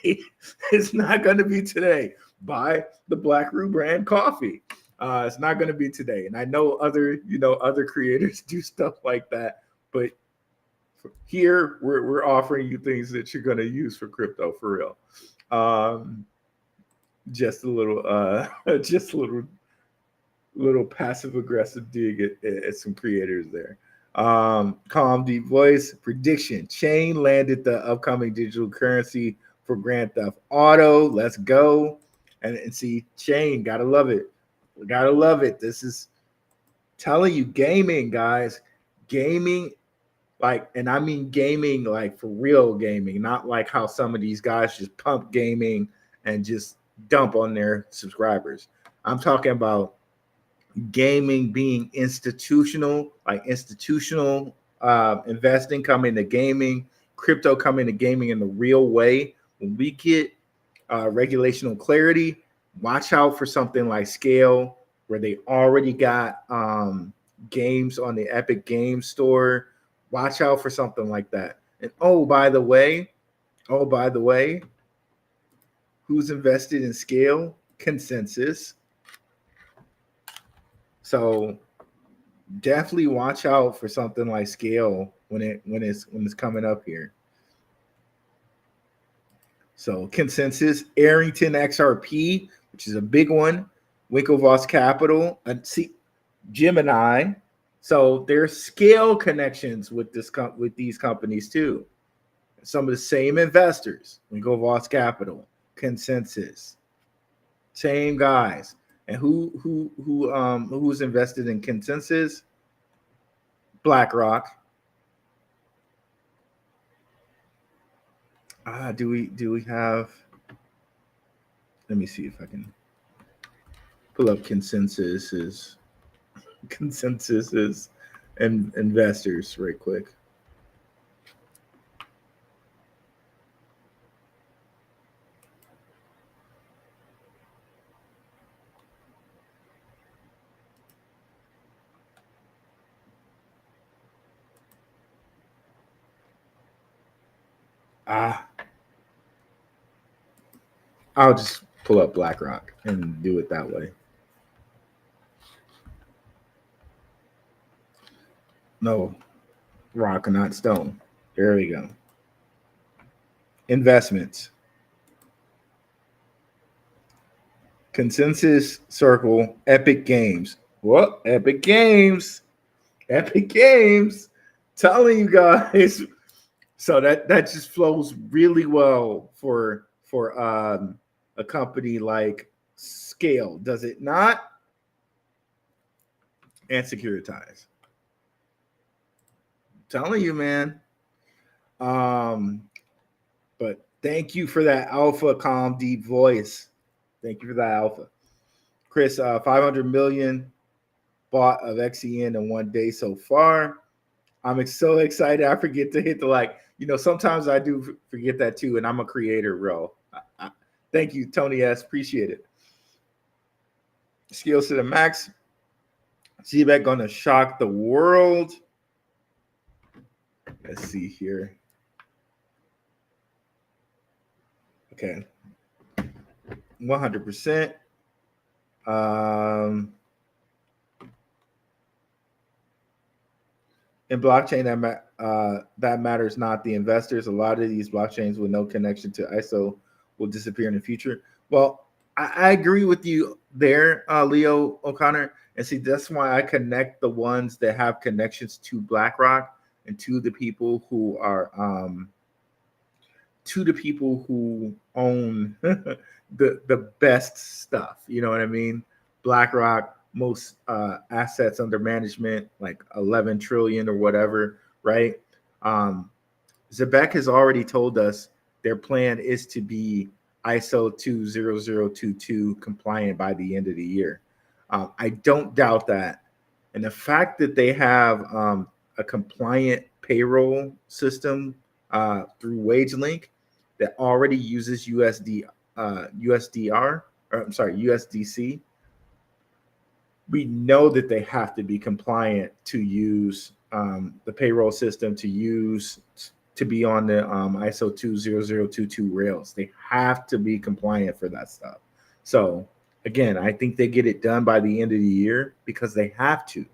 It's not going to be today. Buy the Blackrue brand coffee. It's not going to be today. And I know other creators do stuff like that, but here we're offering you things that you're going to use for crypto for real. Just a little passive aggressive dig at some creators there. Calm deep voice prediction. Chain landed the upcoming digital currency for Grand Theft Auto. Let's go. And see, Shane, gotta love it. Gotta love it. This is telling you gaming, guys. Gaming, like, and I mean gaming like for real gaming, not like how some of these guys just pump gaming and just dump on their subscribers. I'm talking about gaming being institutional, like institutional investing coming to gaming, crypto coming to gaming in the real way. When we get regulational clarity, watch out for something like Scale, where they already got games on the Epic Games Store. Watch out for something like that. And by the way, who's invested in Scale? Consensus. So definitely watch out for something like Scale when it's coming up here. So Consensus, Arrington XRP, which is a big one, Winklevoss Capital, Gemini. So there's Scale connections with these companies too. Some of the same investors, Winklevoss Capital, Consensus, same guys. And who's invested in Consensus? BlackRock. Do we have? Let me see if I can pull up Consensus and investors right quick. I'll just pull up BlackRock and do it that way. No, rock, not stone. There we go. Investments. Consensus Circle, Epic Games. What? Epic Games. Epic Games. Telling you guys. So that just flows really well for a company like Scale, does it not? And Securitize. Telling you, man. But thank you for that alpha, calm, deep voice. Thank you for that alpha. Chris, 500 million bought of XCN in one day so far. I'm so excited. I forget to hit the like. Sometimes I do forget that too, and I'm a creator, bro. Thank you, Tony S. Appreciate it. Skills to the max. Zebec gonna shock the world. Let's see here. Okay. 100%. In blockchain, that matters not the investors. A lot of these blockchains with no connection to ISO will disappear in the future. Well, I agree with you there, Leo O'Connor. And see, that's why I connect the ones that have connections to BlackRock and to the people who are own the best stuff. You know what I mean? BlackRock, most assets under management, like 11 trillion or whatever, right? Zebec has already told us their plan is to be ISO 20022 compliant by the end of the year. I don't doubt that. And the fact that they have a compliant payroll system through WageLink that already uses USDC, we know that they have to be compliant to use the payroll system, to be on the ISO 20022 rails. They have to be compliant for that stuff. So again, I think they get it done by the end of the year because they have to.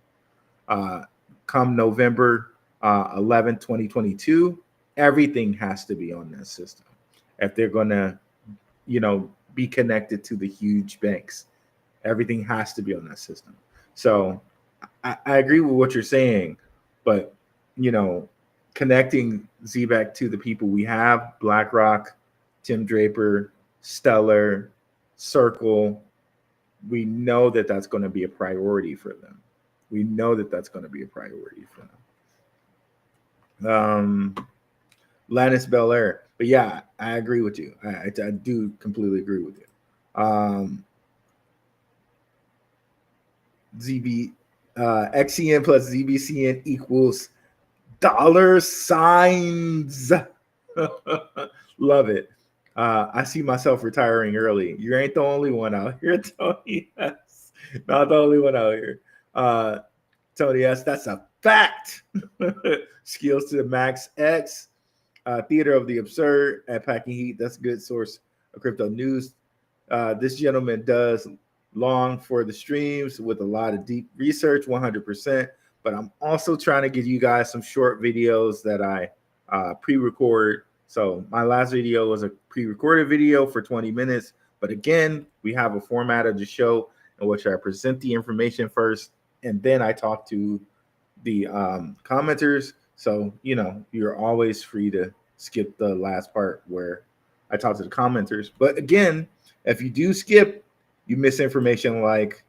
Come November 11, 2022, everything has to be on that system if they're going to, be connected to the huge banks. Everything has to be on that system. So I agree with what you're saying, but, connecting Zebec to the people we have, BlackRock, Tim Draper, Stellar, Circle, we know that that's going to be a priority for them. We know that that's going to be a priority for them. Lannis Bel Air. But yeah, I agree with you. I do completely agree with you. XCN plus ZBCN equals dollar signs. Love it. I see myself retiring early. You ain't the only one out here, Tony S. Not the only one out here. Tony S, that's a fact. Skills to the Max X. Theater of the Absurd at Packing Heat. That's a good source of crypto news. This gentleman does long for the streams with a lot of deep research, 100%. But I'm also trying to give you guys some short videos that I pre-record. So my last video was a pre-recorded video for 20 minutes. But again, we have a format of the show in which I present the information first, and then I talk to the commenters. So, you know, you're always free to skip the last part where I talk to the commenters. But again, if you do skip, you miss information like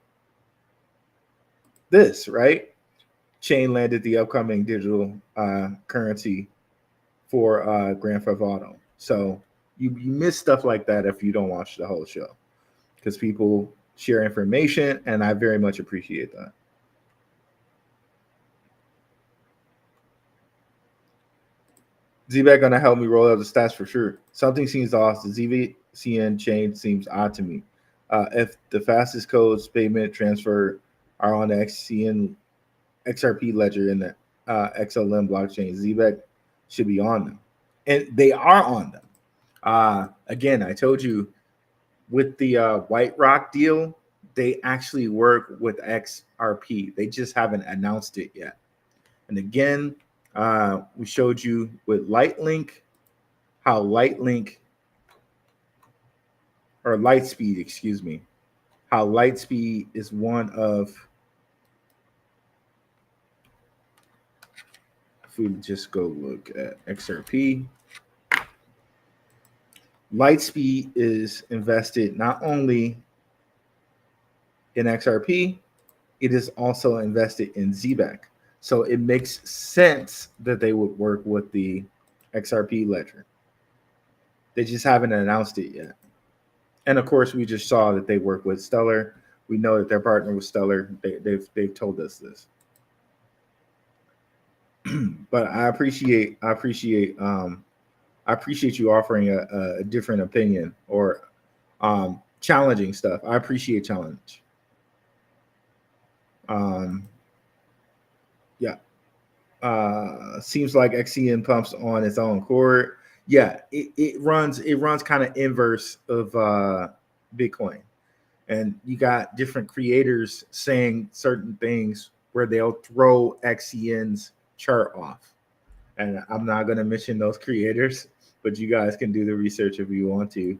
this, right? Chain landed the upcoming digital currency for Grand Theft Auto. So you miss stuff like that if you don't watch the whole show, because people share information, and I very much appreciate that. Zebec gonna help me roll out the stats for sure. Something seems off. The ZBCN chain seems odd to me. If the fastest codes payment transfer are on the XCN XRP ledger in the XLM blockchain, Zebec should be on them, and they are on them. Again, I told you with the White Rock deal, they actually work with XRP. They just haven't announced it yet. And again, we showed you with Lightning how Lightspeed, excuse me, how Lightspeed is one of, if we just go look at XRP, Lightspeed is invested not only in XRP, it is also invested in Zebec. So it makes sense that they would work with the XRP ledger. They just haven't announced it yet. And of course, we just saw that they work with Stellar. We know that they're partnered with Stellar. They've told us this. But I appreciate you offering a different opinion or challenging stuff. I appreciate challenge. Yeah. Seems like XCN pumps on its own cord. Yeah, it runs kind of inverse of Bitcoin. And you got different creators saying certain things where they'll throw XCN's chart off. And I'm not going to mention those creators, but you guys can do the research if you want to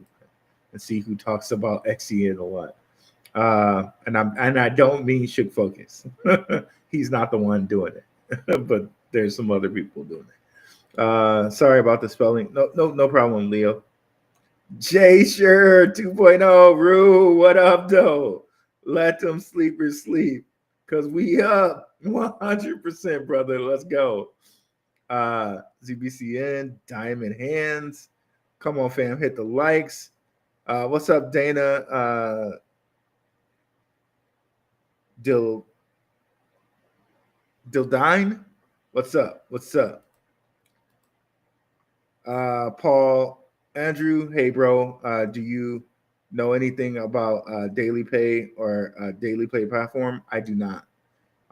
and see who talks about XCN a lot. And I don't mean Shook Focus. He's not the one doing it, but there's some other people doing it. Sorry about the spelling. No problem, Leo. Jay Sure 2.0, Rue, what up, though? Let them sleepers sleep, because we up 100%, brother. Let's go. ZBCN, Diamond Hands. Come on, fam, hit the likes. What's up, Dana? Dildine? What's up? Paul Andrew, hey bro, do you know anything about Daily Pay or Daily Pay platform? I do not.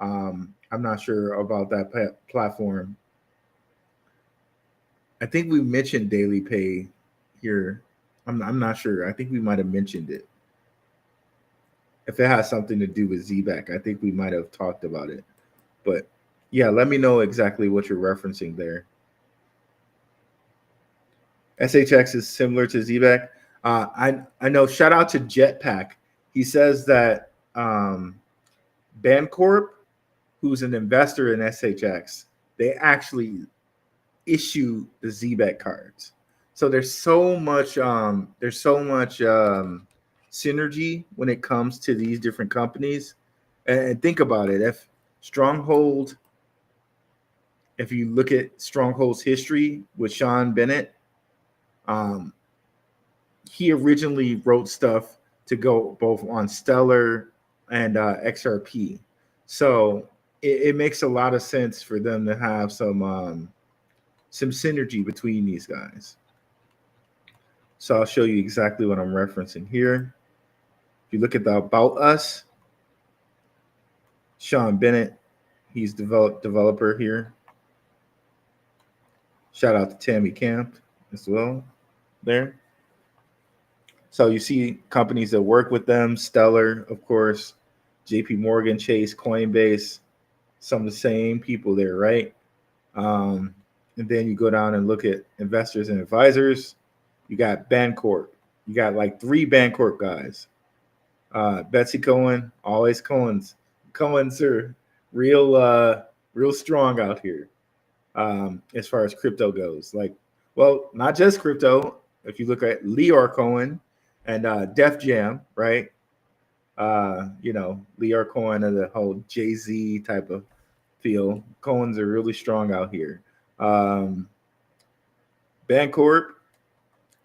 I'm not sure about that platform. I think we mentioned Daily Pay here. I'm not sure. I think we might have mentioned it. If it has something to do with Zebec, I think we might have talked about it. But yeah, let me know exactly what you're referencing there. SHX is similar to Zebec. I know. Shout out to Jetpack. He says that Bancorp, who's an investor in SHX, they actually issue the Zebec cards. So there's so much synergy when it comes to these different companies. And think about it. If you look at Stronghold's history with Sean Bennett, um, he originally wrote stuff to go both on Stellar and XRP. So it makes a lot of sense for them to have some synergy between these guys. So I'll show you exactly what I'm referencing here. If you look at the About Us, Sean Bennett, he's developer here. Shout out to Tammy Camp as well there. So you see companies that work with them, Stellar, of course, JP Morgan, Chase, Coinbase, some of the same people there, right? And then you go down and look at investors and advisors. You got Bancorp. You got like 3 Bancorp guys. Betsy Cohen, always Cohen's. Cohen's are real strong out here as far as crypto goes. Like, well, not just crypto. If you look at Leor Cohen and Def Jam, right? Leor Cohen and the whole Jay-Z type of feel. Cohen's are really strong out here. Bancorp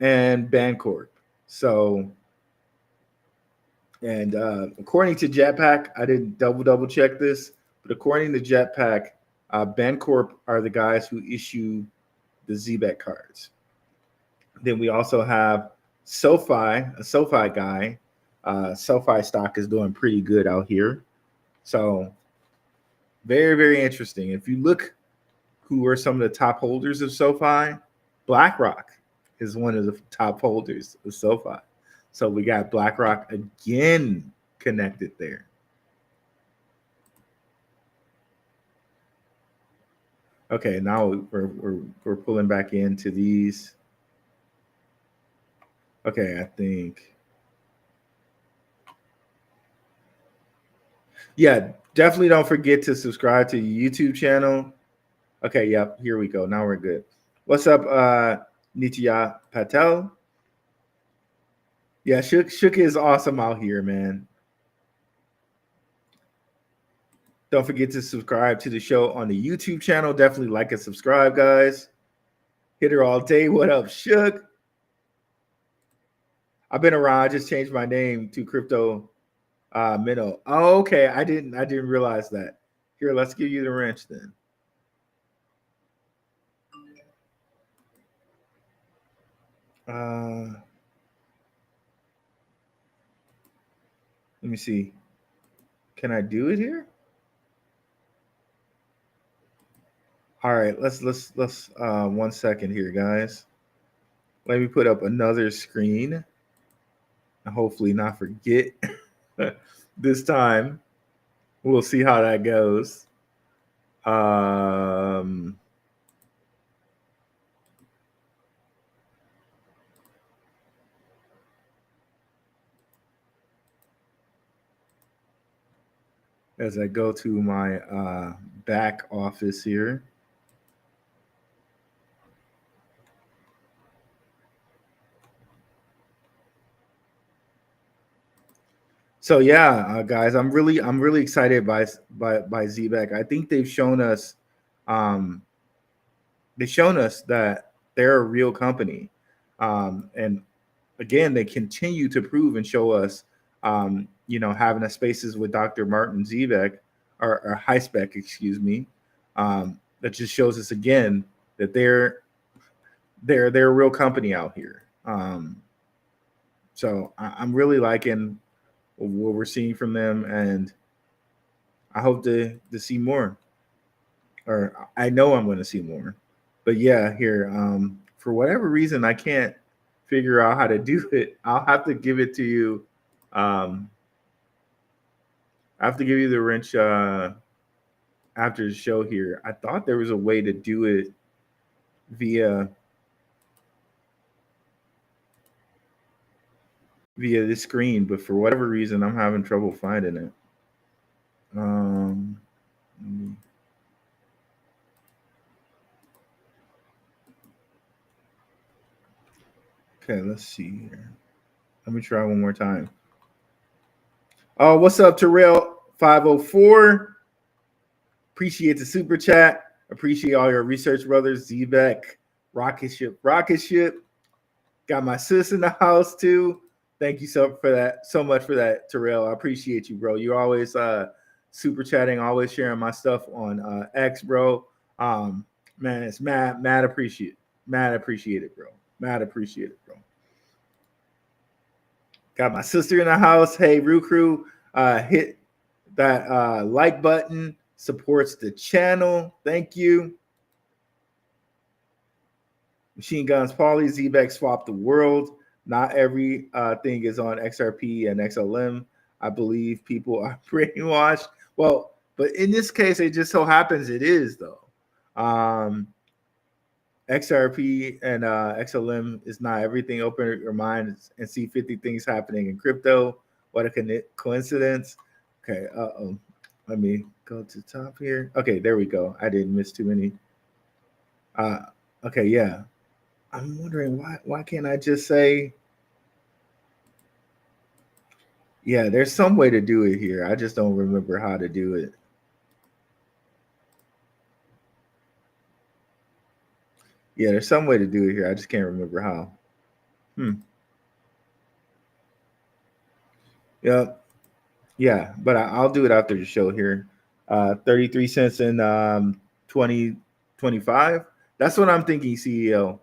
and Bancorp. So, and according to Jetpack, I didn't double check this, but according to Jetpack, Bancorp are the guys who issue the Zebec cards. Then we also have SoFi, a SoFi guy. SoFi stock is doing pretty good out here. So very, very interesting. If you look who are some of the top holders of SoFi, BlackRock is one of the top holders of SoFi. So we got BlackRock again connected there. Okay, now we're pulling back into these. Okay, I think. Yeah, definitely don't forget to subscribe to the YouTube channel. Okay, yep, here we go. Now we're good. What's up, Nitya Patel? Yeah, Shook is awesome out here, man. Don't forget to subscribe to the show on the YouTube channel. Definitely like and subscribe, guys. Hit her all day. What up, Shook? I've been around. I just changed my name to Crypto Minnow. Oh, okay. I didn't realize that. Here, let's give you the wrench then. Let me see. Can I do it here? All right, let's 1 second here, guys. Let me put up another screen and hopefully not forget this time. We'll see how that goes. As I go to my back office here. So yeah, guys, I'm really excited by Zebec. I think they've shown us that they're a real company, and again, they continue to prove and show us, having a spaces with Dr. Martin Zebec or Highspec, excuse me, that just shows us again that they're a real company out here. So I'm really liking what we're seeing from them, and I hope to see more, or I know I'm going to see more. But yeah, here, for whatever reason, I can't figure out how to do it. I'll have to give it to you. I have to give you the wrench after the show here. I thought there was a way to do it via the screen, but for whatever reason, I'm having trouble finding it. Okay, let's see here. Let me try one more time. What's up, Terrell 504? Appreciate the super chat. Appreciate all your research brothers. Zebec, Rocket Ship. Got my sis in the house too. Thank you so much for that, Terrell. I appreciate you, bro. You're always super chatting, always sharing my stuff on X, bro. Man, it's mad appreciated, bro. Mad appreciated, bro. Got my sister in the house. Hey, Rue Crew, hit that like button. Supports the channel. Thank you. Machine Guns Pauly, Zebec swap the world. Not every thing is on XRP and XLM. I believe people are brainwashed. Well, but in this case, it just so happens it is, though. XRP and XLM is not everything. Open your mind and see 50 things happening in crypto. What a coincidence. Okay, let me go to the top here. Okay, there we go. I didn't miss too many. Okay, yeah. I'm wondering why can't I just say, yeah, there's some way to do it here. I just don't remember how to do it. Yeah, there's some way to do it here. I just can't remember how. Yeah, but I'll do it after the show here. 33 cents in 2025. That's what I'm thinking, CEO.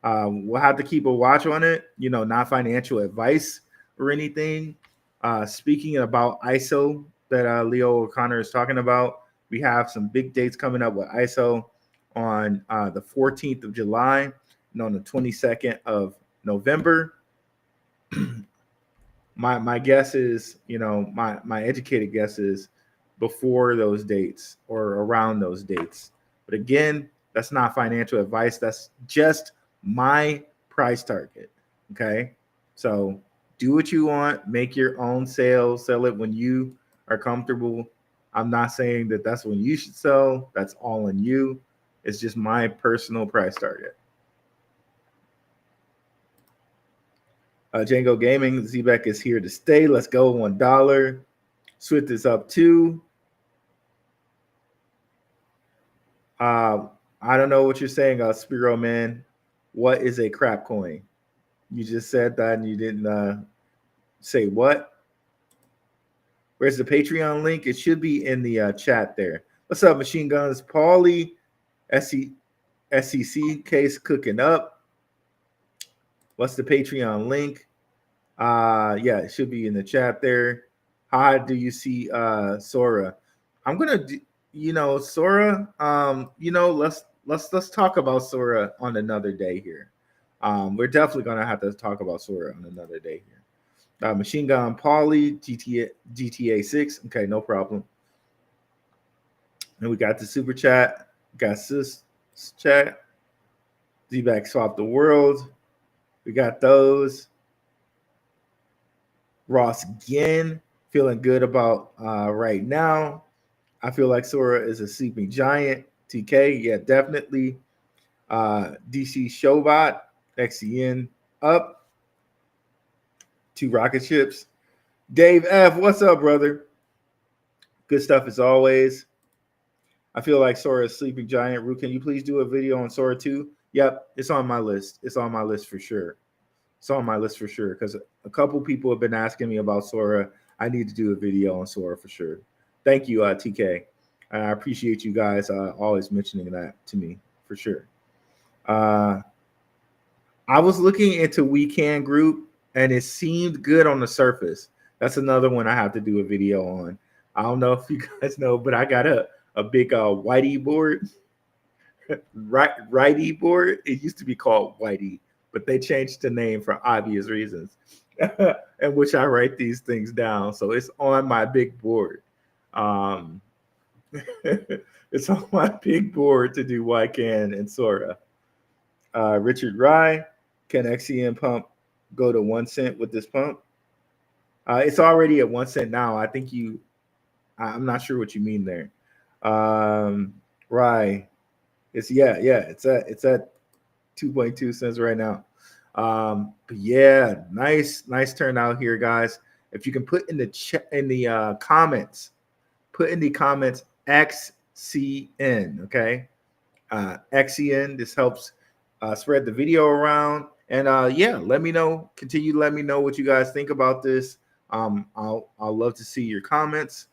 We'll have to keep a watch on it. Not financial advice or anything. Speaking about ISO that Leo O'Connor is talking about, we have some big dates coming up with ISO on the 14th of July and on the 22nd of November. My guess is, my educated guess is before those dates or around those dates. But again, that's not financial advice. That's just my price target. Okay. So do what you want, make your own sale, sell it when you are comfortable. I'm not saying that that's when you should sell. That's all on you. It's just my personal price target. Django Gaming, Zebec is here to stay. Let's go, $1. Swift is up 2. I don't know what you're saying, Spiro man. What is a crap coin? You just said that and you didn't say what? Where's the Patreon link? It should be in the chat there. What's up, Machine Guns? Pauly, SEC case cooking up. What's the Patreon link? Yeah, it should be in the chat there. How do you see Sora? I'm gonna do, Sora. Let's talk about Sora on another day here. We're definitely gonna have to talk about Sora on another day here. Machine Gun Pauly, GTA 6. Okay, no problem. And we got the super chat. Got sis chat. Zebec swap the world. We got those. Ross again, feeling good about right now. I feel like Sora is a sleeping giant. TK, yeah, definitely. DC Showbot, XCN up. 2 rocket ships. Dave F, what's up, brother? Good stuff as always. I feel like Sora is a sleeping giant. Ru, can you please do a video on Sora 2? Yep, it's on my list. It's on my list for sure. It's on my list for sure because a couple people have been asking me about Sora. I need to do a video on Sora for sure. Thank you, TK. I appreciate you guys always mentioning that to me for sure. I was looking into We Can Group and it seemed good on the surface. That's another one I have to do a video on. I don't know if you guys know, but I got a big Whitey board. Righty board. It used to be called Whitey, but they changed the name for obvious reasons, in which I write these things down. So it's on my big board. It's on my big board to do YCAN and Sora. Richard Rye, can XCN pump go to 1 cent with this pump? It's already at 1 cent now. I think I'm not sure what you mean there. Rye, it's at 2.2 cents right now. But yeah, nice turnout here, guys. If you can put in the chat, in the comments, put in the comments XCN, okay? XCN. This helps spread the video around. And yeah, let me know. Continue to let me know what you guys think about this. I'll love to see your comments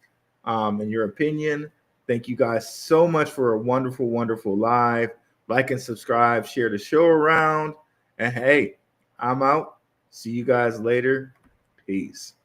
and your opinion. Thank you guys so much for a wonderful, wonderful live. Like and subscribe, share the show around. And hey, I'm out. See you guys later. Peace.